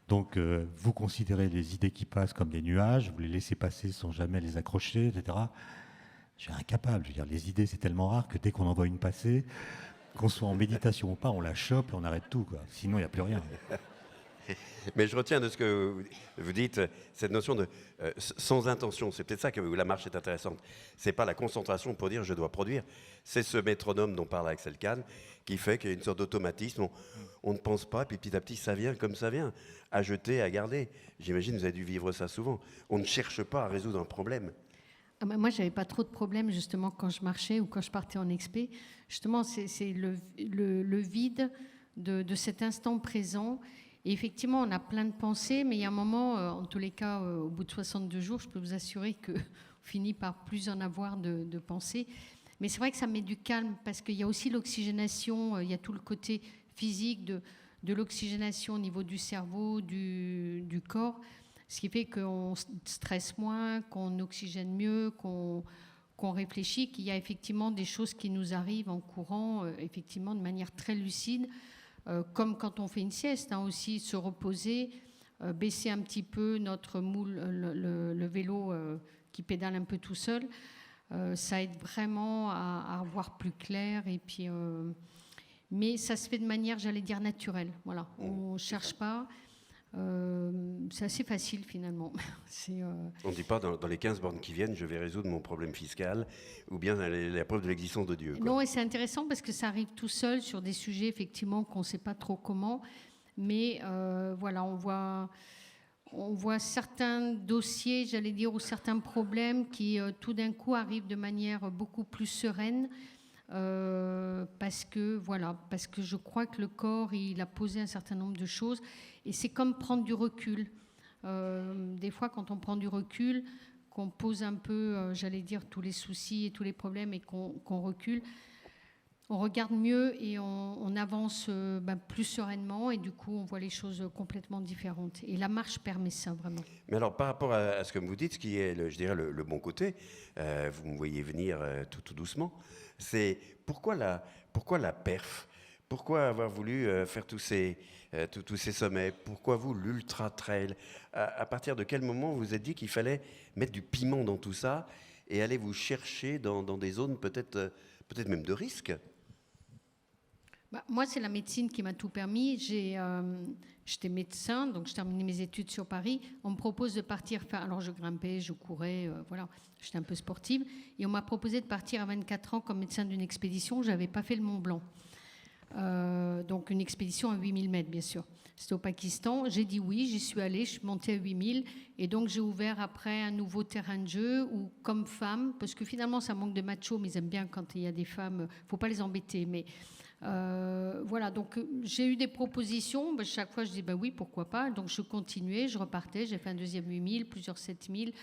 Donc, vous considérez les idées qui passent comme des nuages, vous les laissez passer sans jamais les accrocher, etc. Je suis incapable. Je veux dire, les idées, c'est tellement rare que dès qu'on en voit une passer, qu'on soit en méditation ou pas, on la chope et on arrête tout, quoi. Sinon, il n'y a plus rien. Mais je retiens de ce que vous dites, cette notion de sans intention. C'est peut-être ça que la marche est intéressante. C'est pas la concentration pour dire je dois produire. C'est ce métronome dont parle Axel Kahn qui fait qu'il y a une sorte d'automatisme. On ne pense pas, puis petit à petit, ça vient comme ça vient. À jeter, à garder. J'imagine que vous avez dû vivre ça souvent. On ne cherche pas à résoudre un problème. Ah ben moi, je n'avais pas trop de problèmes, justement, quand je marchais ou quand je partais en expé. Justement, c'est le vide de cet instant présent. Et effectivement, on a plein de pensées, mais il y a un moment, en tous les cas, au bout de 62 jours, je peux vous assurer qu'on finit par plus en avoir de pensées. Mais c'est vrai que ça met du calme, parce qu'il y a aussi l'oxygénation, il y a tout le côté physique de l'oxygénation au niveau du cerveau, du corps, ce qui fait qu'on stresse moins, qu'on oxygène mieux, qu'on réfléchit, qu'il y a effectivement des choses qui nous arrivent en courant, effectivement de manière très lucide, comme quand on fait une sieste, aussi se reposer, baisser un petit peu notre moule, le vélo qui pédale un peu tout seul, ça aide vraiment à voir plus clair. Et puis, mais ça se fait de manière, j'allais dire, naturelle. Voilà, on ne cherche pas. C'est assez facile finalement. On ne dit pas dans les 15 bornes qui viennent, je vais résoudre mon problème fiscal, ou bien la preuve de l'existence de Dieu. Quoi. Non, et c'est intéressant parce que ça arrive tout seul sur des sujets effectivement qu'on ne sait pas trop comment, mais voilà, on voit certains dossiers, j'allais dire, ou certains problèmes qui tout d'un coup arrivent de manière beaucoup plus sereine. Parce que je crois que le corps il a posé un certain nombre de choses et c'est comme prendre du recul. Des fois quand on prend du recul, qu'on pose un peu, j'allais dire, tous les soucis et tous les problèmes et qu'on recule, on regarde mieux et on avance plus sereinement et du coup on voit les choses complètement différentes. Et la marche permet ça vraiment. Mais alors par rapport à ce que vous dites, ce qui est, je dirais, le bon côté, vous me voyez venir tout doucement, c'est pourquoi la perf? Pourquoi avoir voulu faire tous ces sommets? Pourquoi vous, l'ultra trail? À partir de quel moment vous vous êtes dit qu'il fallait mettre du piment dans tout ça et aller vous chercher dans des zones peut-être même de risque? Moi, c'est la médecine qui m'a tout permis. J'étais médecin, donc je terminais mes études sur Paris. On me propose de partir faire... Alors, je grimpais, je courais, voilà. J'étais un peu sportive. Et on m'a proposé de partir à 24 ans comme médecin d'une expédition. Je n'avais pas fait le Mont Blanc. Donc, une expédition à 8000 mètres, bien sûr. C'était au Pakistan. J'ai dit oui, j'y suis allée. Je suis montée à 8000. Et donc, j'ai ouvert après un nouveau terrain de jeu où, comme femme, parce que finalement, ça manque de macho, mais ils aiment bien quand il y a des femmes. Il ne faut pas les embêter, mais... voilà, donc j'ai eu des propositions. Chaque fois, je dis oui, pourquoi pas. Donc je continuais, je repartais. J'ai fait un deuxième 8000, plusieurs 7000.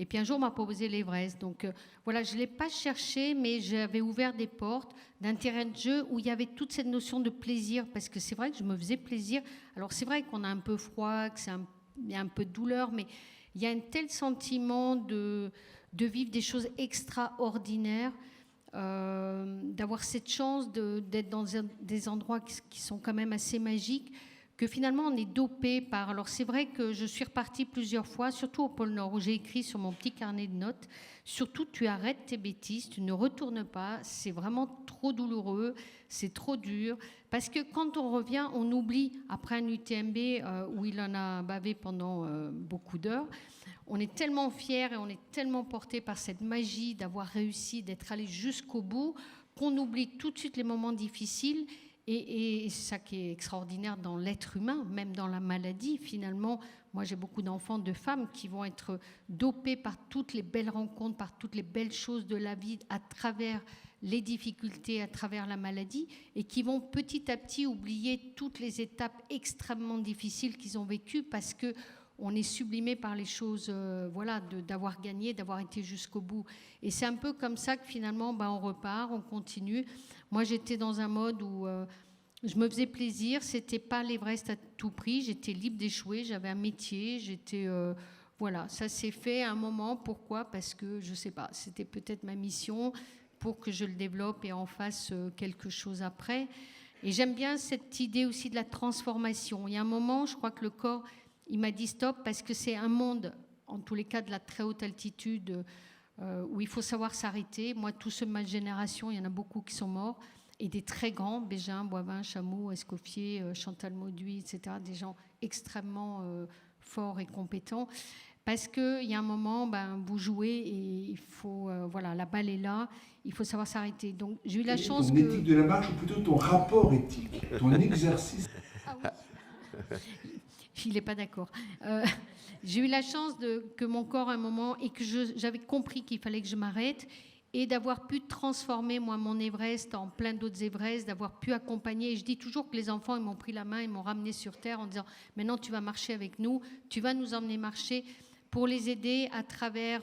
Et puis un jour, on m'a proposé l'Everest. Donc voilà, je ne l'ai pas cherché, mais j'avais ouvert des portes d'un terrain de jeu où il y avait toute cette notion de plaisir. Parce que c'est vrai que je me faisais plaisir. Alors c'est vrai qu'on a un peu froid, qu'il y a un peu de douleur, mais il y a un tel sentiment de vivre des choses extraordinaires. D'avoir cette chance d'être dans des endroits qui sont quand même assez magiques, que finalement on est dopé par... Alors c'est vrai que je suis repartie plusieurs fois, surtout au pôle Nord, où j'ai écrit sur mon petit carnet de notes, surtout tu arrêtes tes bêtises, tu ne retournes pas, c'est vraiment trop douloureux, c'est trop dur, parce que quand on revient, on oublie, après un UTMB où il en a bavé pendant beaucoup d'heures, on est tellement fiers et on est tellement portés par cette magie d'avoir réussi, d'être allé jusqu'au bout, qu'on oublie tout de suite les moments difficiles Et c'est ça qui est extraordinaire dans l'être humain, même dans la maladie. Finalement, moi j'ai beaucoup d'enfants, de femmes qui vont être dopées par toutes les belles rencontres, par toutes les belles choses de la vie, à travers les difficultés, à travers la maladie, et qui vont petit à petit oublier toutes les étapes extrêmement difficiles qu'ils ont vécues parce que on est sublimé par les choses, d'avoir gagné, d'avoir été jusqu'au bout. Et c'est un peu comme ça que finalement, on repart, on continue. Moi, j'étais dans un mode où je me faisais plaisir. C'était pas l'Everest à tout prix. J'étais libre d'échouer. J'avais un métier. Ça s'est fait à un moment. Pourquoi ? Parce que je sais pas. C'était peut-être ma mission pour que je le développe et en fasse quelque chose après. Et j'aime bien cette idée aussi de la transformation. Il y a un moment, je crois que le corps, il m'a dit stop parce que c'est un monde, en tous les cas de la très haute altitude, où il faut savoir s'arrêter. Moi, tous ceux de ma génération, il y en a beaucoup qui sont morts, et des très grands, Bégin, Boivin, Chamoux, Escoffier, Chantal Mauduit, etc., des gens extrêmement forts et compétents. Parce qu'il y a un moment, vous jouez et il faut, la balle est là, il faut savoir s'arrêter. Donc j'ai eu la chance ton éthique de la marche, ou plutôt ton rapport éthique, ton exercice. Ah oui. Il n'est pas d'accord. J'ai eu la chance que mon corps, à un moment, et que j'avais compris qu'il fallait que je m'arrête, et d'avoir pu transformer, moi, mon Everest en plein d'autres Everest, d'avoir pu accompagner. Et je dis toujours que les enfants, ils m'ont pris la main, ils m'ont ramené sur Terre en disant « Maintenant, tu vas marcher avec nous, tu vas nous emmener marcher » pour les aider à travers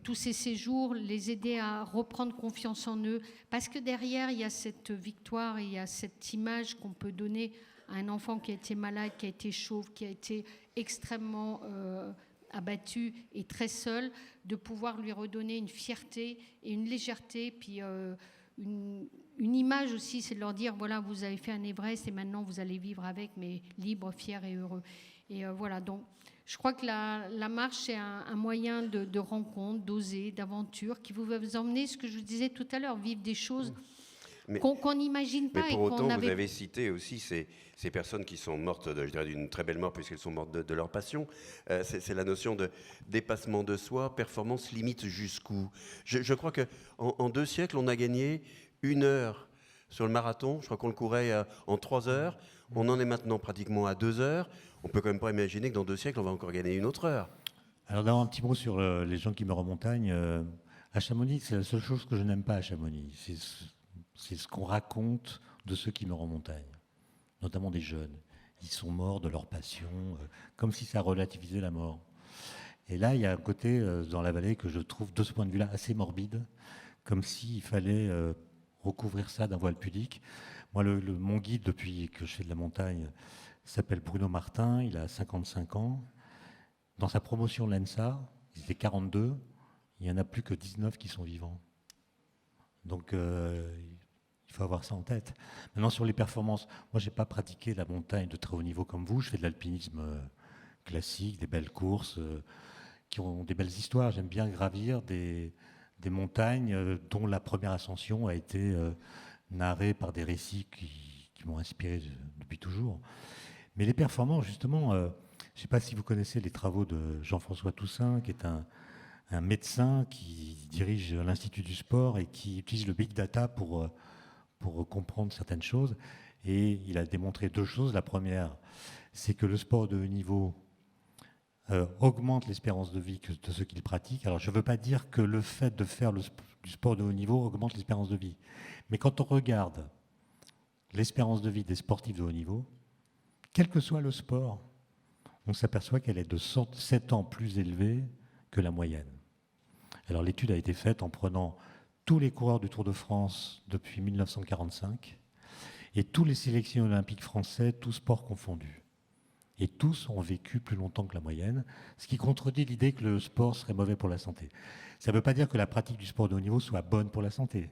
tous ces séjours, les aider à reprendre confiance en eux. Parce que derrière, il y a cette victoire, il y a cette image qu'on peut donner à un enfant qui a été malade, qui a été chauve, qui a été extrêmement abattu et très seul, de pouvoir lui redonner une fierté et une légèreté, puis une image aussi, c'est de leur dire, voilà, vous avez fait un Everest et maintenant vous allez vivre avec, mais libre, fier et heureux. Et donc je crois que la marche, c'est un moyen de rencontre, d'oser, d'aventure, qui va vous emmener, ce que je vous disais tout à l'heure, vivre des choses qu'on n'imagine pas. Mais pour autant, vous avez cité aussi ces personnes qui sont mortes, je dirais, d'une très belle mort, puisqu'elles sont mortes de leur passion. C'est la notion de dépassement de soi, performance limite jusqu'où. Je crois qu'en 2 siècles, on a gagné 1 heure sur le marathon. Je crois qu'on le courait en 3 heures. On en est maintenant pratiquement à 2 heures. On peut quand même pas imaginer que dans 2 siècles, on va encore gagner 1 autre heure. Alors, d'abord, un petit mot sur les gens qui meurent en montagne. À Chamonix, c'est la seule chose que je n'aime pas à Chamonix. C'est ce qu'on raconte de ceux qui meurent en montagne, notamment des jeunes. Ils sont morts de leur passion, comme si ça relativisait la mort. Et là, il y a un côté dans la vallée que je trouve, de ce point de vue-là, assez morbide, comme s'il fallait recouvrir ça d'un voile pudique. Moi, mon guide, depuis que je fais de la montagne, s'appelle Bruno Martin, il a 55 ans. Dans sa promotion de l'ENSA, ils étaient 42, il n'y en a plus que 19 qui sont vivants. Donc, il faut avoir ça en tête. Maintenant, sur les performances, moi, je n'ai pas pratiqué la montagne de très haut niveau comme vous. Je fais de l'alpinisme classique, des belles courses qui ont des belles histoires. J'aime bien gravir des montagnes dont la première ascension a été narrée par des récits qui m'ont inspiré depuis toujours. Mais les performances, justement, je ne sais pas si vous connaissez les travaux de Jean-François Toussaint, qui est un médecin qui dirige l'Institut du sport et qui utilise le big data pour comprendre certaines choses. Et il a démontré 2 choses. La première, c'est que le sport de haut niveau augmente l'espérance de vie de ceux qui le pratiquent. Alors, je ne veux pas dire que le fait de faire du sport de haut niveau augmente l'espérance de vie. Mais quand on regarde l'espérance de vie des sportifs de haut niveau, quel que soit le sport, on s'aperçoit qu'elle est de 7 ans plus élevée que la moyenne. Alors, l'étude a été faite en prenant tous les coureurs du Tour de France depuis 1945 et tous les sélections olympiques français, tous sports confondus. Et tous ont vécu plus longtemps que la moyenne, ce qui contredit l'idée que le sport serait mauvais pour la santé. Ça ne veut pas dire que la pratique du sport de haut niveau soit bonne pour la santé.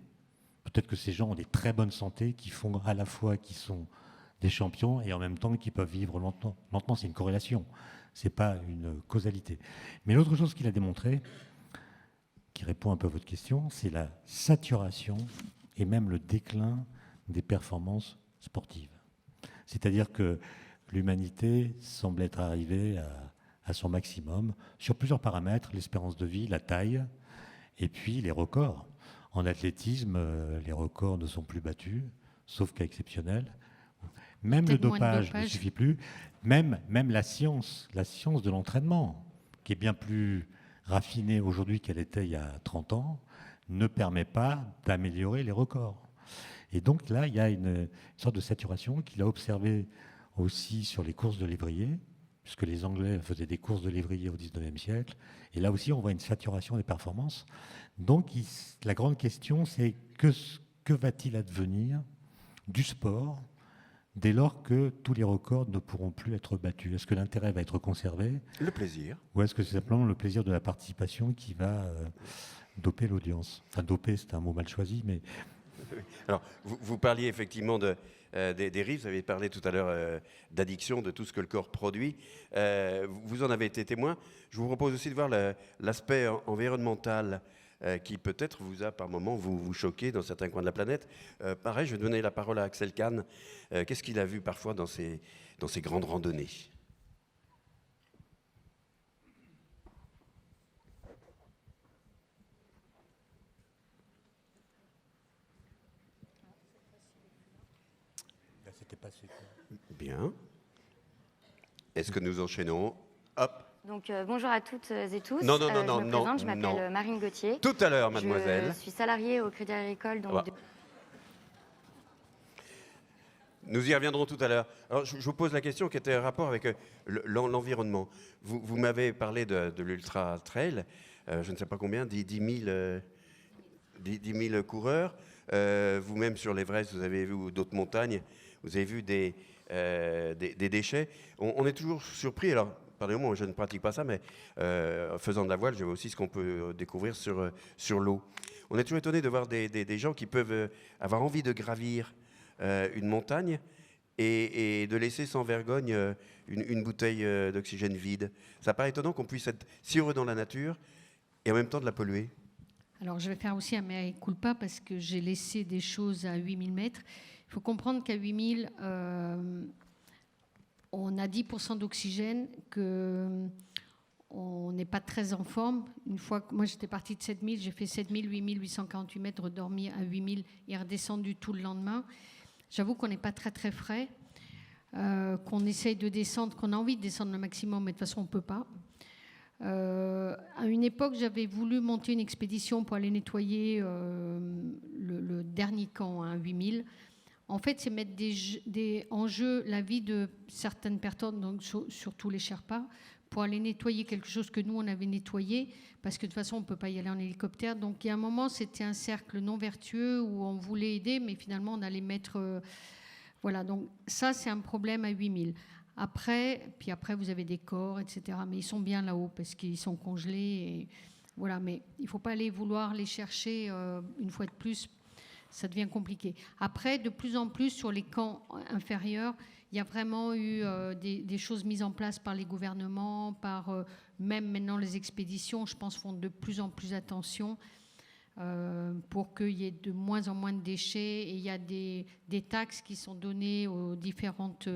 Peut-être que ces gens ont des très bonnes santé qui font à la fois qu'ils sont des champions et en même temps qu'ils peuvent vivre longtemps. Lentement, c'est une corrélation, ce n'est pas une causalité. Mais l'autre chose qu'il a démontré, qui répond un peu à votre question, c'est la saturation et même le déclin des performances sportives. C'est-à-dire que l'humanité semble être arrivée à son maximum sur plusieurs paramètres, l'espérance de vie, la taille, et puis les records. En athlétisme, les records ne sont plus battus, sauf cas exceptionnel. Même le Peut-être moins de dopage ne dopage. suffit plus. Même la science de l'entraînement, qui est bien plus raffinée aujourd'hui qu'elle était il y a 30 ans, ne permet pas d'améliorer les records. Et donc là, il y a une sorte de saturation qu'il a observée aussi sur les courses de lévrier, puisque les Anglais faisaient des courses de lévrier au XIXe siècle. Et là aussi, on voit une saturation des performances. Donc la grande question, c'est que va-t-il advenir du sport dès lors que tous les records ne pourront plus être battus? Est-ce que l'intérêt va être conservé? Le plaisir. Ou est-ce que c'est simplement le plaisir de la participation qui va doper l'audience? Enfin, doper, c'est un mot mal choisi, mais... Alors, vous parliez effectivement des risques, vous avez parlé tout à l'heure d'addiction, de tout ce que le corps produit. Vous en avez été témoin. Je vous propose aussi de voir l'aspect environnemental qui peut-être vous a par moments vous choqué dans certains coins de la planète. Pareil, je vais donner la parole à Axel Kahn. Qu'est-ce qu'il a vu parfois dans ces grandes randonnées? C'était passé. Bien. Est-ce que nous enchaînons? Hop. Donc bonjour à toutes et tous. Non, je me présente, je m'appelle non. Marine Gauthier. Tout à l'heure, mademoiselle. Je suis salariée au Crédit Agricole. Donc Nous y reviendrons tout à l'heure. Alors, je vous pose la question qui était en rapport avec l'environnement. Vous m'avez parlé de l'Ultra Trail, je ne sais pas combien, 10 000 coureurs. Vous-même sur l'Everest, vous avez vu d'autres montagnes, vous avez vu des déchets. On est toujours surpris, alors pardonnez-moi, je ne pratique pas ça, mais faisant de la voile, je vois aussi ce qu'on peut découvrir sur l'eau. On est toujours étonné de voir des gens qui peuvent avoir envie de gravir une montagne et de laisser sans vergogne une bouteille d'oxygène vide. Ça paraît étonnant qu'on puisse être si heureux dans la nature et en même temps de la polluer. Alors, je vais faire aussi un mea culpa parce que j'ai laissé des choses à 8000 mètres. Il faut comprendre qu'à 8000, on a 10% d'oxygène, qu'on n'est pas très en forme. Une fois que moi, j'étais partie de 7000, j'ai fait 7000, 8848 mètres, redormi à 8000 et redescendu tout le lendemain. J'avoue qu'on n'est pas très, très frais, qu'on essaye de descendre, qu'on a envie de descendre le maximum, mais de toute façon, on ne peut pas. À une époque, j'avais voulu monter une expédition pour aller nettoyer le dernier camp, 8000. En fait, c'est mettre en jeu la vie de certaines personnes, donc surtout les Sherpas, pour aller nettoyer quelque chose que nous, on avait nettoyé, parce que de toute façon, on ne peut pas y aller en hélicoptère. Donc, il y a un moment, c'était un cercle non vertueux où on voulait aider, mais finalement, on allait mettre... voilà, donc ça, c'est un problème à 8000. Après, vous avez des corps, etc. Mais ils sont bien là-haut parce qu'ils sont congelés. Et voilà, mais il ne faut pas aller vouloir les chercher une fois de plus. Ça devient compliqué. Après, de plus en plus, sur les camps inférieurs, il y a vraiment eu des choses mises en place par les gouvernements, par même maintenant les expéditions, je pense, font de plus en plus attention pour qu'il y ait de moins en moins de déchets. Et il y a des taxes qui sont données aux différentes...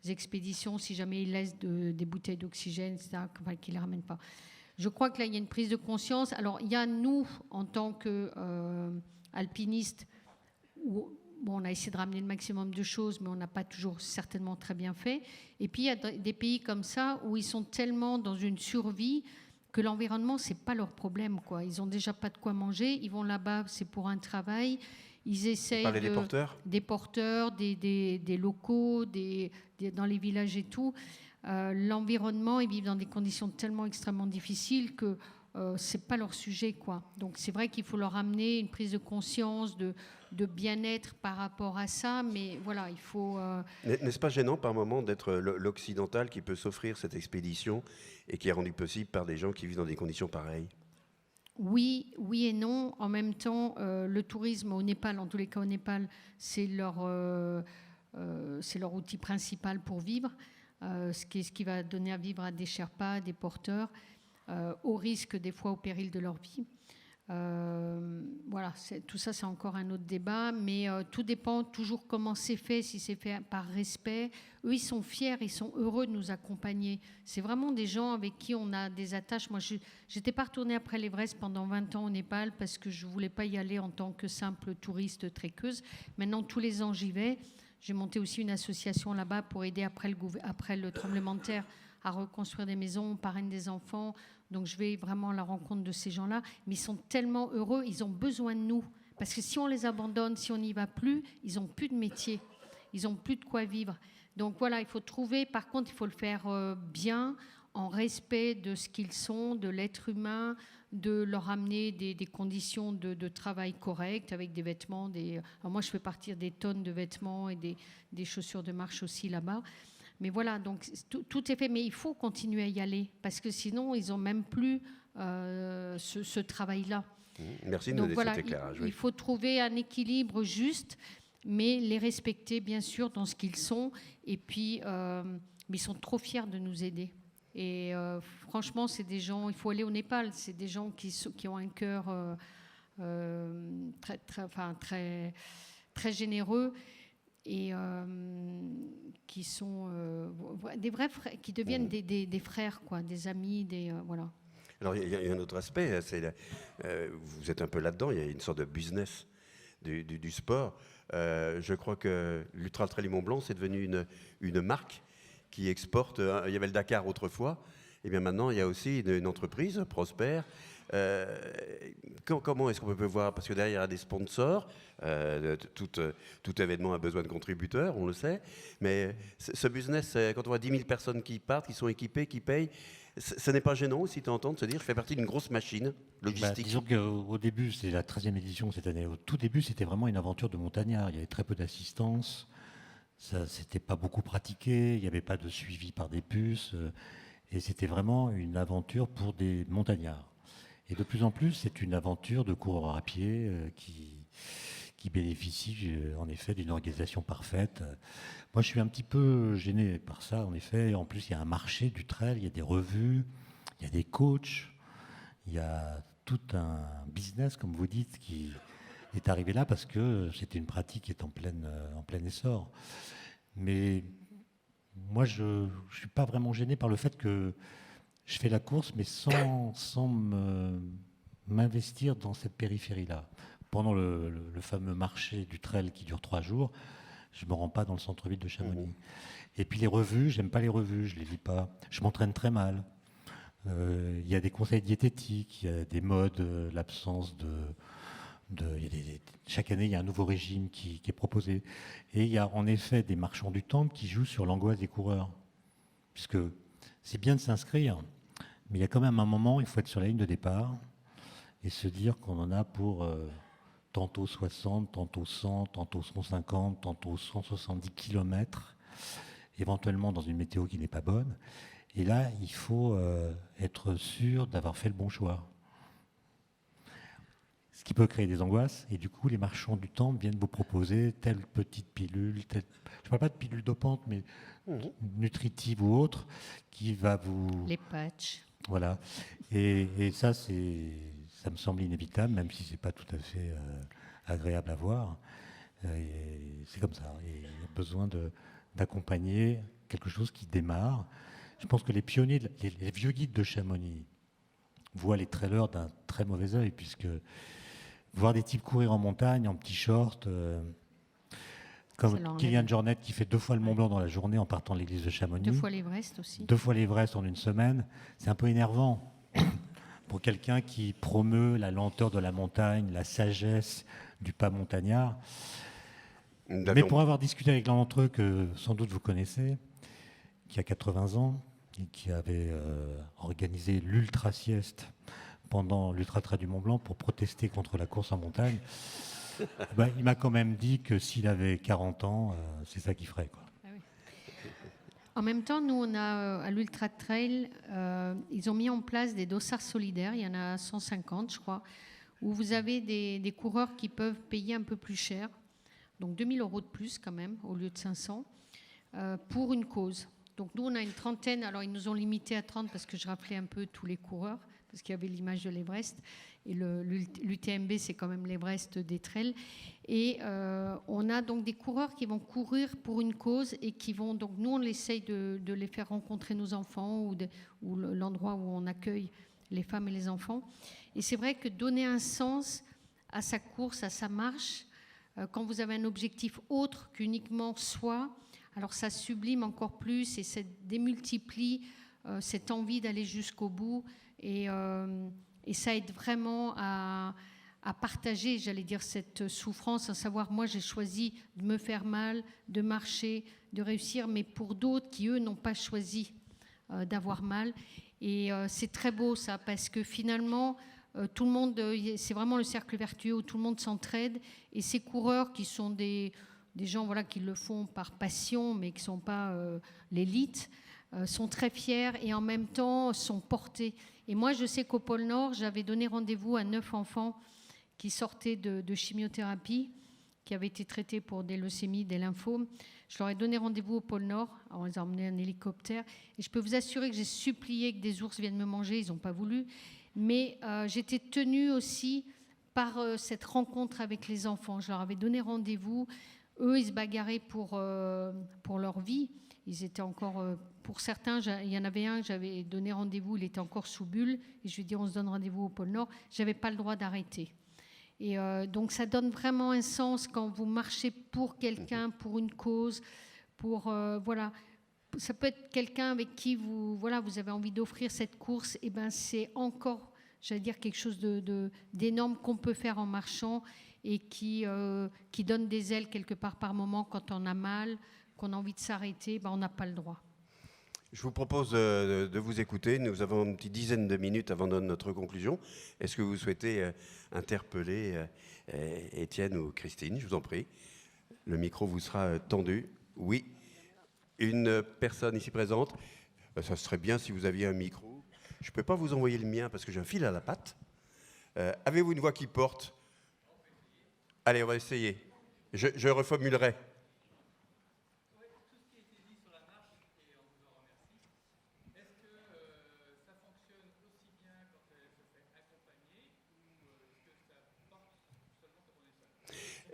expéditions, si jamais ils laissent des bouteilles d'oxygène, etc., qu'ils ne les ramènent pas. Je crois que là, il y a une prise de conscience. Alors, il y a nous, en tant qu'alpinistes, où on a essayé de ramener le maximum de choses, mais on n'a pas toujours certainement très bien fait. Et puis, il y a des pays comme ça où ils sont tellement dans une survie que l'environnement, ce n'est pas leur problème, quoi. Ils n'ont déjà pas de quoi manger. Ils vont là-bas, c'est pour un travail. Ils essayent des porteurs, des locaux, dans les villages et tout. L'environnement, ils vivent dans des conditions tellement extrêmement difficiles que c'est pas leur sujet, quoi. Donc c'est vrai qu'il faut leur amener une prise de conscience, de bien-être par rapport à ça, mais voilà, il faut... N'est-ce pas gênant par moment d'être l'occidental qui peut s'offrir cette expédition et qui est rendue possible par des gens qui vivent dans des conditions pareilles? Oui et non. En même temps, le tourisme au Népal, en tous les cas au Népal, c'est leur outil principal pour vivre, ce qui va donner à vivre à des Sherpas, des porteurs, au risque des fois au péril de leur vie. Voilà, tout ça, c'est encore un autre débat, mais tout dépend toujours comment c'est fait, si c'est fait par respect. Eux, ils sont fiers, ils sont heureux de nous accompagner. C'est vraiment des gens avec qui on a des attaches. Moi, je n'étais pas retournée après l'Everest pendant 20 ans au Népal parce que je ne voulais pas y aller en tant que simple touriste trekkeuse. Maintenant, tous les ans, j'y vais. J'ai monté aussi une association là-bas pour aider après le tremblement de terre à reconstruire des maisons, parraine des enfants. Donc je vais vraiment à la rencontre de ces gens-là. Mais ils sont tellement heureux, ils ont besoin de nous. Parce que si on les abandonne, si on n'y va plus, ils n'ont plus de métier. Ils n'ont plus de quoi vivre. Donc voilà, il faut trouver, par contre, il faut le faire bien, en respect de ce qu'ils sont, de l'être humain, de leur amener des conditions de travail correctes, avec des vêtements. Alors moi, je fais partir des tonnes de vêtements et des chaussures de marche aussi là-bas. Mais voilà, donc tout est fait. Mais il faut continuer à y aller, parce que sinon, ils n'ont même plus ce travail-là. Merci de nous donner cet éclairage. Il faut trouver un équilibre juste, mais les respecter, bien sûr, dans ce qu'ils sont. Et puis, mais ils sont trop fiers de nous aider. Et franchement, c'est des gens, il faut aller au Népal, c'est des gens qui ont un cœur très généreux et qui sont des vrais frères, qui deviennent des frères, quoi, des amis, voilà. Alors, il y a un autre aspect, vous êtes un peu là-dedans, il y a une sorte de business du sport. Je crois que l'Ultra Trail du Mont Blanc, c'est devenu une marque qui exporte. Il y avait le Dakar autrefois, et bien maintenant il y a aussi une entreprise, Prosper. Comment est-ce qu'on peut voir? Parce que derrière il y a des sponsors, tout événement a besoin de contributeurs, on le sait, mais ce business, quand on voit 10 000 personnes qui partent, qui sont équipées, qui payent, ce n'est pas gênant aussi, tu entends, de se dire je fais partie d'une grosse machine logistique? Disons qu'au début, c'était la 13e édition cette année, au tout début c'était vraiment une aventure de montagnard, il y avait très peu d'assistance. Ça, c'était pas beaucoup pratiqué, il n'y avait pas de suivi par des puces, et c'était vraiment une aventure pour des montagnards. Et de plus en plus, c'est une aventure de coureurs à pied qui bénéficie en effet d'une organisation parfaite. Moi, je suis un petit peu gêné par ça, en effet. En plus, il y a un marché du trail, il y a des revues, il y a des coachs, il y a tout un business, comme vous dites, qui est arrivé là parce que c'était une pratique qui est en plein essor. Mais moi, je ne suis pas vraiment gêné par le fait que je fais la course, mais sans m'investir dans cette périphérie-là. Pendant le fameux marché du trail qui dure 3 jours, je ne me rends pas dans le centre-ville de Chamonix. Et puis les revues, j'aime pas les revues, je ne les lis pas. Je m'entraîne très mal. Il y a des conseils diététiques, il y a des modes, l'absence chaque année, il y a un nouveau régime qui est proposé. Et il y a en effet des marchands du temple qui jouent sur l'angoisse des coureurs. Puisque c'est bien de s'inscrire, mais il y a quand même un moment, il faut être sur la ligne de départ et se dire qu'on en a pour tantôt 60, tantôt 100, tantôt 150, tantôt 170 kilomètres, éventuellement dans une météo qui n'est pas bonne. Et là, il faut être sûr d'avoir fait le bon choix. Ce qui peut créer des angoisses, et du coup, les marchands du temple viennent vous proposer telle petite pilule, je ne parle pas de pilule dopante, mais nutritive ou autre, qui va vous... Les patchs. Voilà. Et ça, ça me semble inévitable, même si ce n'est pas tout à fait agréable à voir. C'est comme ça. Et il y a besoin d'accompagner quelque chose qui démarre. Je pense que les pionniers, les vieux guides de Chamonix voient les trailers d'un très mauvais œil, puisque voir des types courir en montagne, en petits shorts, comme Kilian Jornet qui fait 2 fois le Mont Blanc dans la journée en partant de l'église de Chamonix. 2 fois l'Everest aussi. 2 fois l'Everest en une semaine, c'est un peu énervant pour quelqu'un qui promeut la lenteur de la montagne, la sagesse du pas montagnard. Mais pour avoir discuté avec l'un d'entre eux que sans doute vous connaissez, qui a 80 ans et qui avait organisé l'ultra-sieste pendant l'Ultra Trail du Mont Blanc pour protester contre la course en montagne, il m'a quand même dit que s'il avait 40 ans, c'est ça qu'il ferait, quoi. Ah oui. En même temps, nous, on a à l'Ultra Trail, ils ont mis en place des dossards solidaires, il y en a 150, je crois, où vous avez des coureurs qui peuvent payer un peu plus cher, donc 2 000 € de plus quand même, au lieu de 500, pour une cause. Donc nous, on a une trentaine, alors ils nous ont limité à 30 parce que je rappelais un peu tous les coureurs, parce qu'il y avait l'image de l'Everest. Et l'UTMB, c'est quand même l'Everest des trails. Et on a donc des coureurs qui vont courir pour une cause et qui vont... Donc nous, on essaye de les faire rencontrer nos enfants ou l'endroit où on accueille les femmes et les enfants. Et c'est vrai que donner un sens à sa course, à sa marche, quand vous avez un objectif autre qu'uniquement soi, alors ça sublime encore plus et ça démultiplie cette envie d'aller jusqu'au bout et ça aide vraiment à partager, j'allais dire, cette souffrance, à savoir, moi j'ai choisi de me faire mal, de marcher, de réussir, mais pour d'autres qui, eux, n'ont pas choisi d'avoir mal. Et c'est très beau ça, parce que finalement, tout le monde, c'est vraiment le cercle vertueux où tout le monde s'entraide. Et ces coureurs qui sont des gens voilà, qui le font par passion, mais qui ne sont pas l'élite, sont très fiers et en même temps sont portés. Et moi, je sais qu'au pôle Nord, j'avais donné rendez-vous à 9 enfants qui sortaient de chimiothérapie, qui avaient été traités pour des leucémies, des lymphomes. Je leur ai donné rendez-vous au pôle Nord. Alors, on les a emmenés en hélicoptère. Et je peux vous assurer que j'ai supplié que des ours viennent me manger. Ils n'ont pas voulu. Mais j'étais tenue aussi par cette rencontre avec les enfants. Je leur avais donné rendez-vous. Eux, ils se bagarraient pour leur vie. Ils étaient encore... pour certains, il y en avait un que j'avais donné rendez-vous. Il était encore sous bulle. Et je lui ai dit, on se donne rendez-vous au pôle Nord. Je n'avais pas le droit d'arrêter. Et donc, ça donne vraiment un sens quand vous marchez pour quelqu'un, pour une cause, pour... voilà. Ça peut être quelqu'un avec qui vous avez envie d'offrir cette course. Et ben, c'est encore, j'allais dire, quelque chose d'énorme qu'on peut faire en marchant et qui donne des ailes quelque part par moment quand on a mal, qu'on a envie de s'arrêter, ben, on n'a pas le droit. Je vous propose de vous écouter. Nous avons une petite dizaine de minutes avant notre conclusion. Est-ce que vous souhaitez interpeller Étienne ou Christine? Je vous en prie. Le micro vous sera tendu. Oui. Une personne ici présente. Ça serait bien si vous aviez un micro. Je ne peux pas vous envoyer le mien parce que j'ai un fil à la patte. Avez-vous une voix qui porte? Allez, on va essayer. Je reformulerai.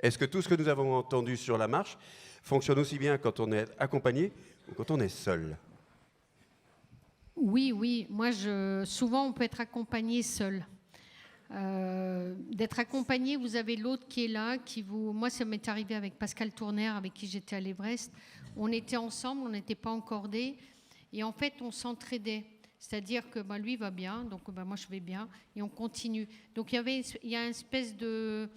Est-ce que tout ce que nous avons entendu sur la marche fonctionne aussi bien quand on est accompagné ou quand on est seul? Oui. Moi, souvent, on peut être accompagné seul. D'être accompagné, vous avez l'autre qui est là, Moi, ça m'est arrivé avec Pascal Tournaire, avec qui j'étais à l'Everest. On était ensemble, on n'était pas encordés. Et en fait, on s'entraidait. C'est-à-dire que lui va bien, donc moi, je vais bien. Et on continue. Donc, il y a une espèce de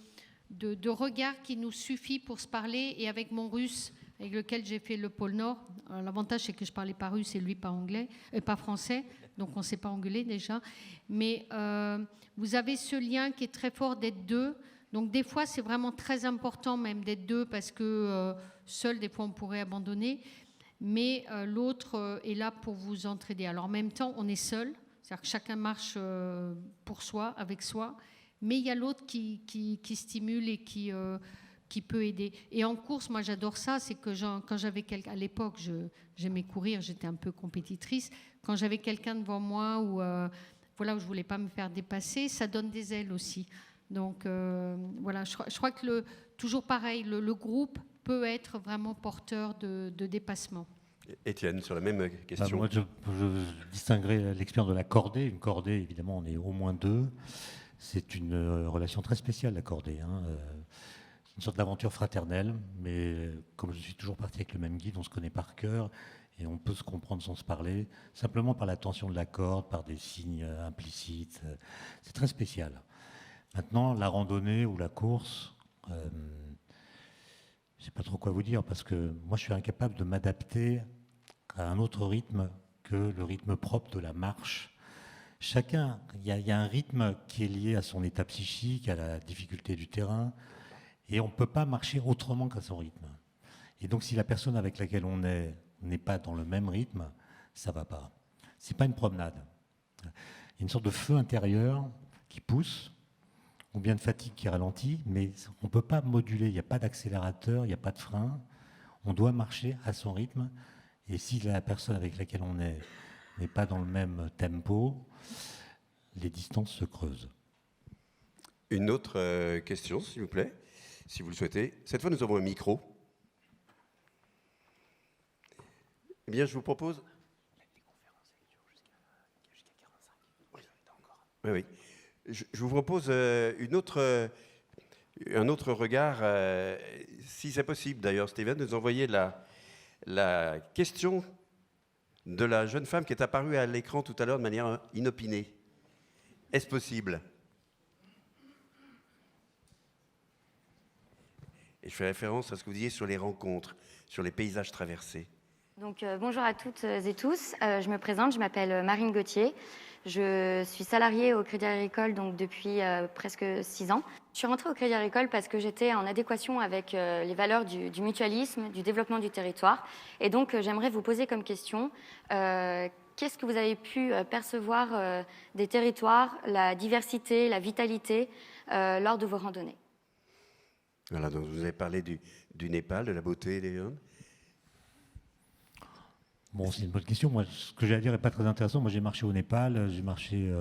regard qui nous suffit pour se parler. Et avec mon russe, avec lequel j'ai fait le pôle Nord, l'avantage c'est que je parlais pas russe et lui pas anglais, pas français, donc on ne s'est pas engueulé déjà. Mais vous avez ce lien qui est très fort d'être deux. Donc des fois c'est vraiment très important même d'être deux parce que seul des fois on pourrait abandonner. Mais l'autre est là pour vous entraider. Alors en même temps on est seul, c'est-à-dire que chacun marche pour soi, avec soi. Mais il y a l'autre qui stimule et qui peut aider. Et en course, moi j'adore ça, c'est que quand j'avais quelqu'un, à l'époque j'aimais courir, j'étais un peu compétitrice, quand j'avais quelqu'un devant moi où je voulais pas me faire dépasser, ça donne des ailes aussi. Donc je crois que toujours pareil, le groupe peut être vraiment porteur de dépassement. Étienne, sur la même question. Moi je distinguerais l'expérience de la cordée. Une cordée, évidemment, on est au moins deux. C'est une relation très spéciale, la cordée. Une sorte d'aventure fraternelle, mais comme je suis toujours parti avec le même guide, on se connaît par cœur et on peut se comprendre sans se parler, simplement par la tension de la corde, par des signes implicites. C'est très spécial. Maintenant, la randonnée ou la course, je ne sais pas trop quoi vous dire, parce que moi je suis incapable de m'adapter à un autre rythme que le rythme propre de la marche. Chacun, il y a un rythme qui est lié à son état psychique, à la difficulté du terrain, et on ne peut pas marcher autrement qu'à son rythme. Et donc si la personne avec laquelle on est n'est pas dans le même rythme, ça ne va pas. Ce n'est pas une promenade. Il y a une sorte de feu intérieur qui pousse, ou bien de fatigue qui ralentit, mais on ne peut pas moduler, il n'y a pas d'accélérateur, il n'y a pas de frein, on doit marcher à son rythme, et si la personne avec laquelle on est n'est pas dans le même tempo, les distances se creusent. Une autre question, s'il vous plaît, si vous le souhaitez. Cette fois, nous avons un micro. Eh bien, je vous propose... Oui, oui. Je vous propose un autre regard, si c'est possible d'ailleurs, Steven, nous envoyer la question de la jeune femme qui est apparue à l'écran tout à l'heure de manière inopinée. Est-ce possible? Et je fais référence à ce que vous disiez sur les rencontres, sur les paysages traversés. Donc, bonjour à toutes et tous. Je me présente, je m'appelle Marine Gauthier. Je suis salariée au Crédit Agricole donc, depuis presque 6 ans. Je suis rentrée au Crédit Agricole parce que j'étais en adéquation avec les valeurs du mutualisme, du développement du territoire. Et donc, j'aimerais vous poser comme question, qu'est-ce que vous avez pu percevoir des territoires, la diversité, la vitalité lors de vos randonnées? Voilà, donc vous avez parlé du Népal, de la beauté des hommes. Bon, c'est une bonne question. Moi, ce que j'allais dire n'est pas très intéressant. Moi, j'ai marché au Népal, j'ai marché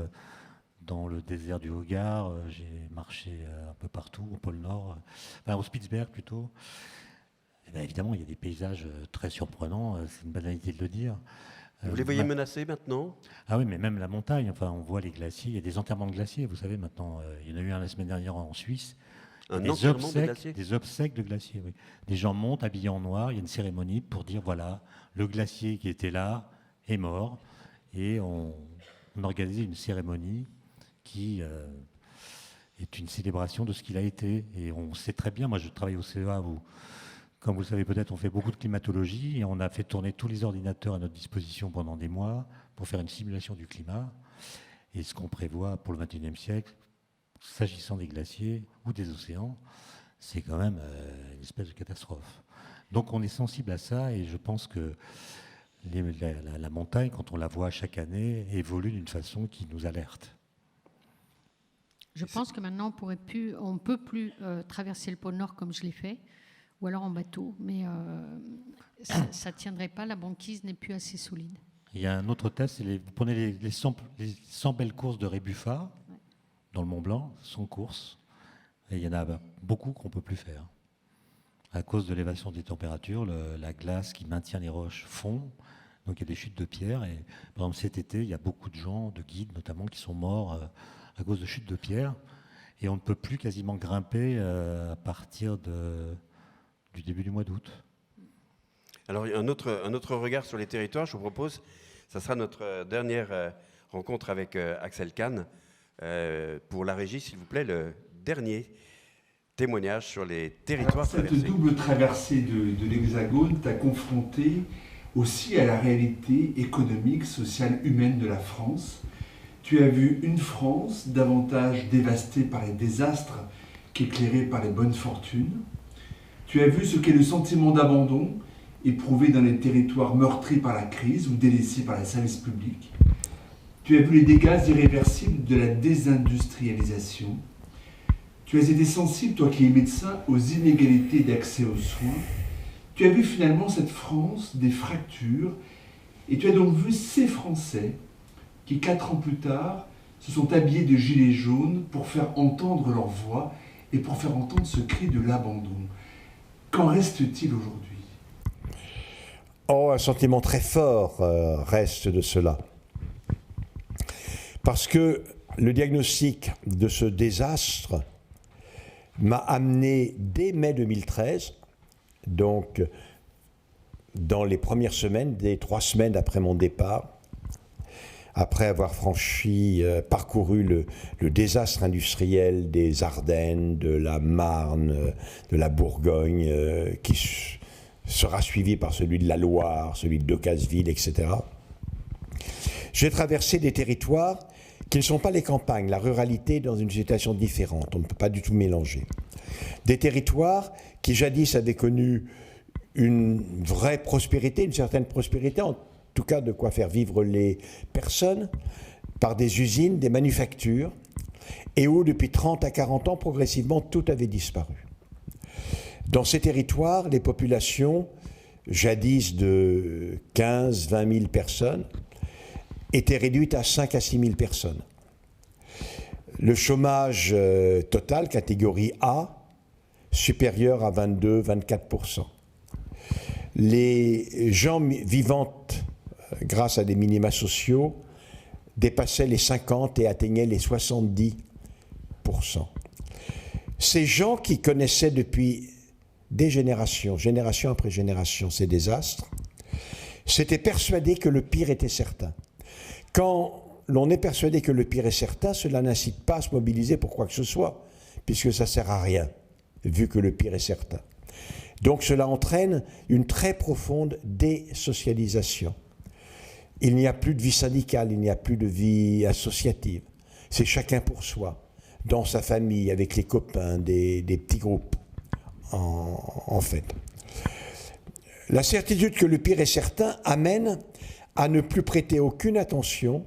dans le désert du Hogar, j'ai marché un peu partout, au pôle Nord, enfin au Spitzberg plutôt. Et bien, évidemment, il y a des paysages très surprenants, c'est une banalité de le dire. Vous les voyez menacés maintenant? Ah oui, mais même la montagne, enfin, on voit les glaciers, il y a des enterrements de glaciers, vous savez, maintenant. Il y en a eu un la semaine dernière en Suisse. Un enterrement de glaciers? Des obsèques de glaciers, oui. Des gens montent habillés en noir, il y a une cérémonie pour dire, voilà, le glacier qui était là est mort, et on organise une cérémonie qui est une célébration de ce qu'il a été. Et on sait très bien, moi je travaille au CEA où, comme vous le savez peut-être, on fait beaucoup de climatologie, et on a fait tourner tous les ordinateurs à notre disposition pendant des mois pour faire une simulation du climat. Et ce qu'on prévoit pour le XXIe siècle, s'agissant des glaciers ou des océans, c'est quand même une espèce de catastrophe. Donc on est sensible à ça, et je pense que la montagne, quand on la voit chaque année, évolue d'une façon qui nous alerte. Je pense que maintenant on ne peut plus traverser le pôle Nord comme je l'ai fait, ou alors en bateau, mais ça ne tiendrait pas, la banquise n'est plus assez solide. Il y a un autre test, vous prenez les 100 belles courses de Rébuffat, dans le Mont Blanc, 100 courses, et il y en a beaucoup qu'on ne peut plus faire. À cause de l'élévation des températures, la glace qui maintient les roches fond, donc il y a des chutes de pierres. Et, par exemple, cet été, il y a beaucoup de gens, de guides notamment, qui sont morts à cause de chutes de pierres. Et on ne peut plus quasiment grimper à partir du début du mois d'août. Alors, un autre regard sur les territoires, je vous propose, ça sera notre dernière rencontre avec Axel Kahn. Pour la régie, s'il vous plaît, le dernier témoignage sur les territoires traversés. Cette double traversée de l'Hexagone t'a confronté aussi à la réalité économique, sociale, humaine de la France. Tu as vu une France davantage dévastée par les désastres qu'éclairée par les bonnes fortunes. Tu as vu ce qu'est le sentiment d'abandon éprouvé dans les territoires meurtris par la crise ou délaissés par les services publics. Tu as vu les dégâts irréversibles de la désindustrialisation. Tu as été sensible, toi qui es médecin, aux inégalités d'accès aux soins. Tu as vu finalement cette France des fractures, et tu as donc vu ces Français qui, 4 ans plus tard, se sont habillés de gilets jaunes pour faire entendre leur voix et pour faire entendre ce cri de l'abandon. Qu'en reste-t-il aujourd'hui? Oh, un sentiment très fort reste de cela. Parce que le diagnostic de ce désastre m'a amené dès mai 2013, donc dans les premières semaines, des 3 semaines après mon départ, après avoir parcouru le désastre industriel des Ardennes, de la Marne, de la Bourgogne, qui sera suivi par celui de la Loire, celui de Decazeville, etc. J'ai traversé des territoires qui ne sont pas les campagnes, la ruralité est dans une situation différente, on ne peut pas du tout mélanger. Des territoires qui jadis avaient connu une vraie prospérité, une certaine prospérité, en tout cas de quoi faire vivre les personnes, par des usines, des manufactures, et où depuis 30 à 40 ans, progressivement, tout avait disparu. Dans ces territoires, les populations, jadis de 15, 20 000 personnes, étaient réduites à 5 à 6 000 personnes. Le chômage total, catégorie A, supérieur à 22-24%. Les gens vivant grâce à des minima sociaux dépassaient les 50 et atteignaient les 70%. Ces gens qui connaissaient depuis des générations, génération après génération, ces désastres, s'étaient persuadés que le pire était certain. Quand l'on est persuadé que le pire est certain, cela n'incite pas à se mobiliser pour quoi que ce soit, puisque ça ne sert à rien, vu que le pire est certain. Donc cela entraîne une très profonde désocialisation. Il n'y a plus de vie syndicale, il n'y a plus de vie associative. C'est chacun pour soi, dans sa famille, avec les copains, des petits groupes, en fait. La certitude que le pire est certain amène à ne plus prêter aucune attention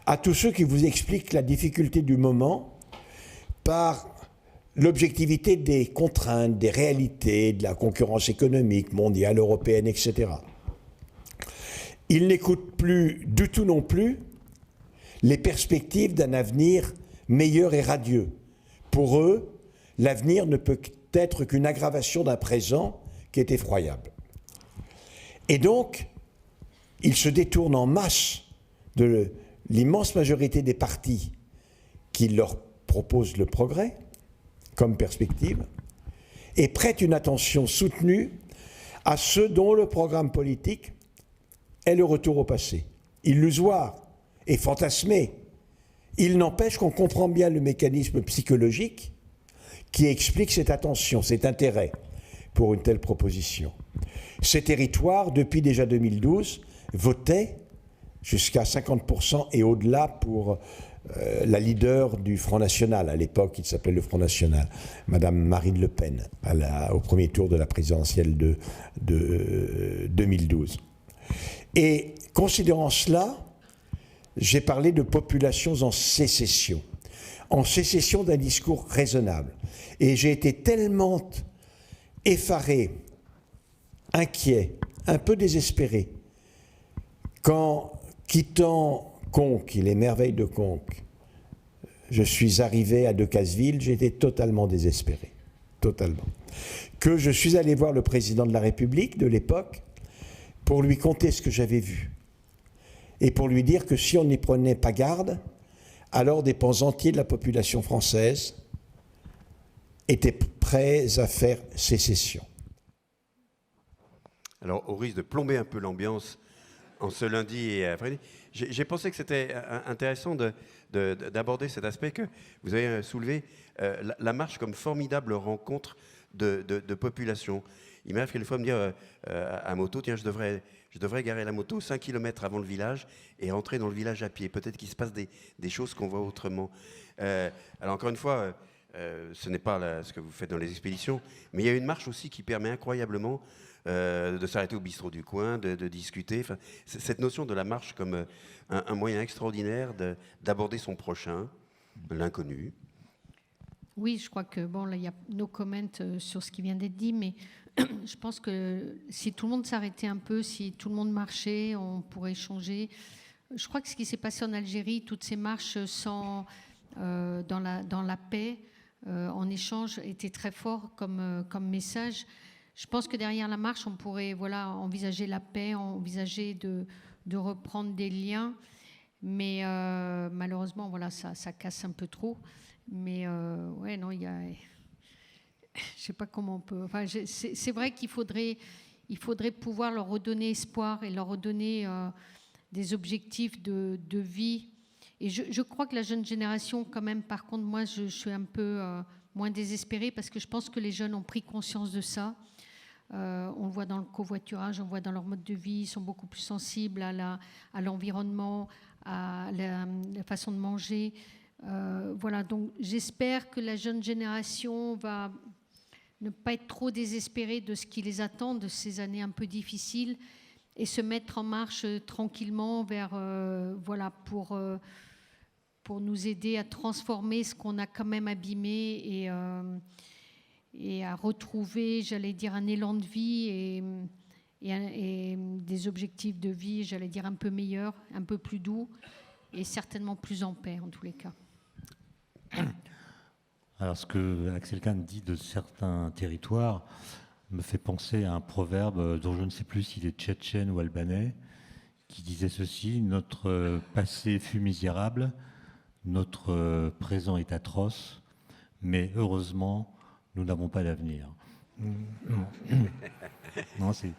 à tous ceux qui vous expliquent la difficulté du moment par l'objectivité des contraintes, des réalités, de la concurrence économique, mondiale, européenne, etc. Ils n'écoutent plus du tout non plus les perspectives d'un avenir meilleur et radieux. Pour eux, l'avenir ne peut être qu'une aggravation d'un présent qui est effroyable. Et donc, ils se détournent en masse de l'immense majorité des partis qui leur proposent le progrès comme perspective et prêtent une attention soutenue à ceux dont le programme politique est le retour au passé. Illusoire et fantasmé, il n'empêche qu'on comprend bien le mécanisme psychologique qui explique cette attention, cet intérêt pour une telle proposition. Ces territoires, depuis déjà 2012, votaient jusqu'à 50% et au-delà pour la leader du Front National. À l'époque, il s'appelait le Front National, Madame Marine Le Pen, au premier tour de la présidentielle de 2012. Et considérant cela, j'ai parlé de populations en sécession d'un discours raisonnable. Et j'ai été tellement effaré, inquiet, un peu désespéré, quand, quittant Conques, les merveilles de Conques, je suis arrivé à Decazeville, j'étais totalement désespéré, totalement. Que je suis allé voir le président de la République de l'époque pour lui conter ce que j'avais vu et pour lui dire que si on n'y prenait pas garde, alors des pans entiers de la population française étaient prêts à faire sécession. Alors, au risque de plomber un peu l'ambiance en ce lundi et après-midi, j'ai pensé que c'était intéressant d'aborder cet aspect que vous avez soulevé, la marche comme formidable rencontre de population. Il m'arrive quelquefois de me dire à moto, tiens, je devrais garer la moto 5 km avant le village et rentrer dans le village à pied. Peut-être qu'il se passe des choses qu'on voit autrement. Alors encore une fois, ce n'est pas ce que vous faites dans les expéditions, mais il y a une marche aussi qui permet incroyablement de s'arrêter au bistrot du coin, de discuter. Enfin, cette notion de la marche comme un moyen extraordinaire d'aborder son prochain, l'inconnu. Oui, je crois que, bon, là, il y a no comment sur ce qui vient d'être dit, mais je pense que si tout le monde s'arrêtait un peu, si tout le monde marchait, on pourrait échanger. Je crois que ce qui s'est passé en Algérie, toutes ces marches dans la paix, en échange, était très fort comme message. Je pense que derrière la marche, on pourrait envisager la paix, envisager de reprendre des liens, mais malheureusement, ça casse un peu trop. Mais ouais, non, il y a... Je sais pas comment on peut... Enfin, c'est vrai qu'il faudrait pouvoir leur redonner espoir et leur redonner des objectifs de vie. Et je crois que la jeune génération, quand même, par contre, moi, je suis un peu moins désespérée parce que je pense que les jeunes ont pris conscience de ça. On le voit dans le covoiturage, on le voit dans leur mode de vie, ils sont beaucoup plus sensibles à l'environnement, à la façon de manger. Voilà, donc j'espère que la jeune génération va ne pas être trop désespérée de ce qui les attend, de ces années un peu difficiles, et se mettre en marche tranquillement vers, pour nous aider à transformer ce qu'on a quand même abîmé et à retrouver, j'allais dire, un élan de vie et des objectifs de vie, j'allais dire, un peu meilleurs, un peu plus doux et certainement plus en paix en tous les cas. Alors, ce que Axel Kahn dit de certains territoires me fait penser à un proverbe dont je ne sais plus s'il est tchétchène ou albanais, qui disait ceci: notre passé fut misérable, notre présent est atroce, mais heureusement, nous n'avons pas d'avenir. Non, c'est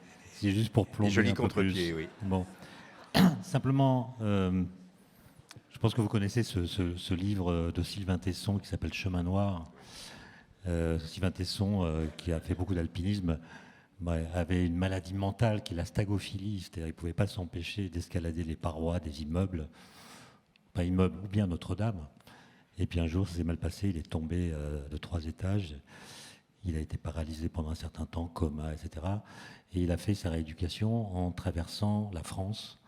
juste pour plonger Joli un peu contre-pied, plus. oui. Bon. Simplement, je pense que vous connaissez ce livre de Sylvain Tesson qui s'appelle Chemin Noir. Sylvain Tesson, qui a fait beaucoup d'alpinisme, avait une maladie mentale qui est la stagophilie, c'est-à-dire qu'il ne pouvait pas s'empêcher d'escalader les parois des immeubles, pas immeubles, ou bien Notre-Dame. Et puis un jour, ça s'est mal passé, il est tombé de 3 étages, il a été paralysé pendant un certain temps, coma, etc. Et il a fait sa rééducation en traversant la France,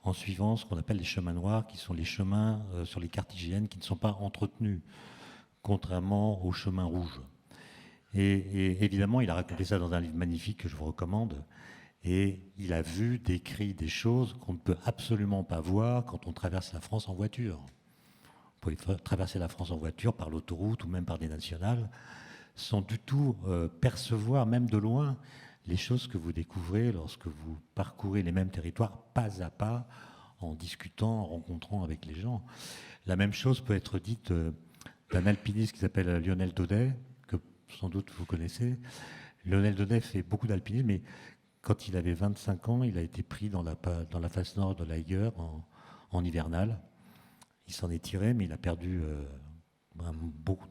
en suivant ce qu'on appelle les chemins noirs, qui sont les chemins sur les cartes IGN qui ne sont pas entretenus, contrairement aux chemins rouges. Et évidemment, il a raconté ça dans un livre magnifique que je vous recommande. Et il a vu, décrit des choses qu'on ne peut absolument pas voir quand on traverse la France en voiture. Vous pouvez traverser la France en voiture par l'autoroute ou même par des nationales, sans du tout percevoir, même de loin, les choses que vous découvrez lorsque vous parcourez les mêmes territoires pas à pas, en discutant, en rencontrant avec les gens. La même chose peut être dite d'un alpiniste qui s'appelle Lionel Daudet, que sans doute vous connaissez. Lionel Daudet fait beaucoup d'alpinisme, mais quand il avait 25 ans, il a été pris dans la face nord de l'Eiger en hivernal. Il s'en est tiré, mais il a perdu beaucoup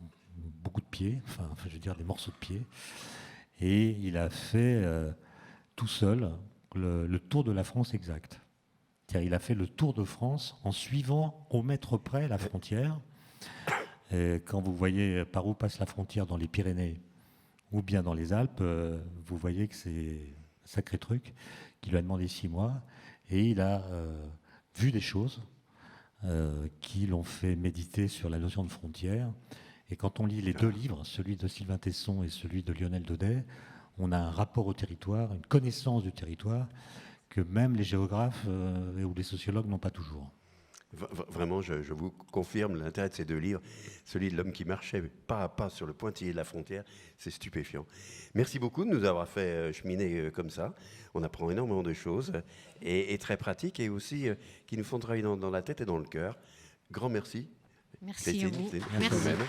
de pieds, enfin, je veux dire des morceaux de pieds. Et il a fait tout seul le tour de la France exact. C'est-à-dire, il a fait le tour de France en suivant au mètre près la frontière. Et quand vous voyez par où passe la frontière dans les Pyrénées ou bien dans les Alpes, vous voyez que c'est un sacré truc, qui lui a demandé 6 mois. Et il a vu des choses qui l'ont fait méditer sur la notion de frontière. Et quand on lit les 2 livres, celui de Sylvain Tesson et celui de Lionel Daudet, on a un rapport au territoire, une connaissance du territoire que même les géographes ou les sociologues n'ont pas toujours. Vraiment, je vous confirme l'intérêt de ces 2 livres. Celui de l'homme qui marchait pas à pas sur le pointillé de la frontière, c'est stupéfiant. Merci beaucoup de nous avoir fait cheminer comme ça. On apprend énormément de choses et très pratiques et aussi qui nous font travailler dans la tête et dans le cœur. Grand merci. Merci à vous. Christine, Merci. vous-même.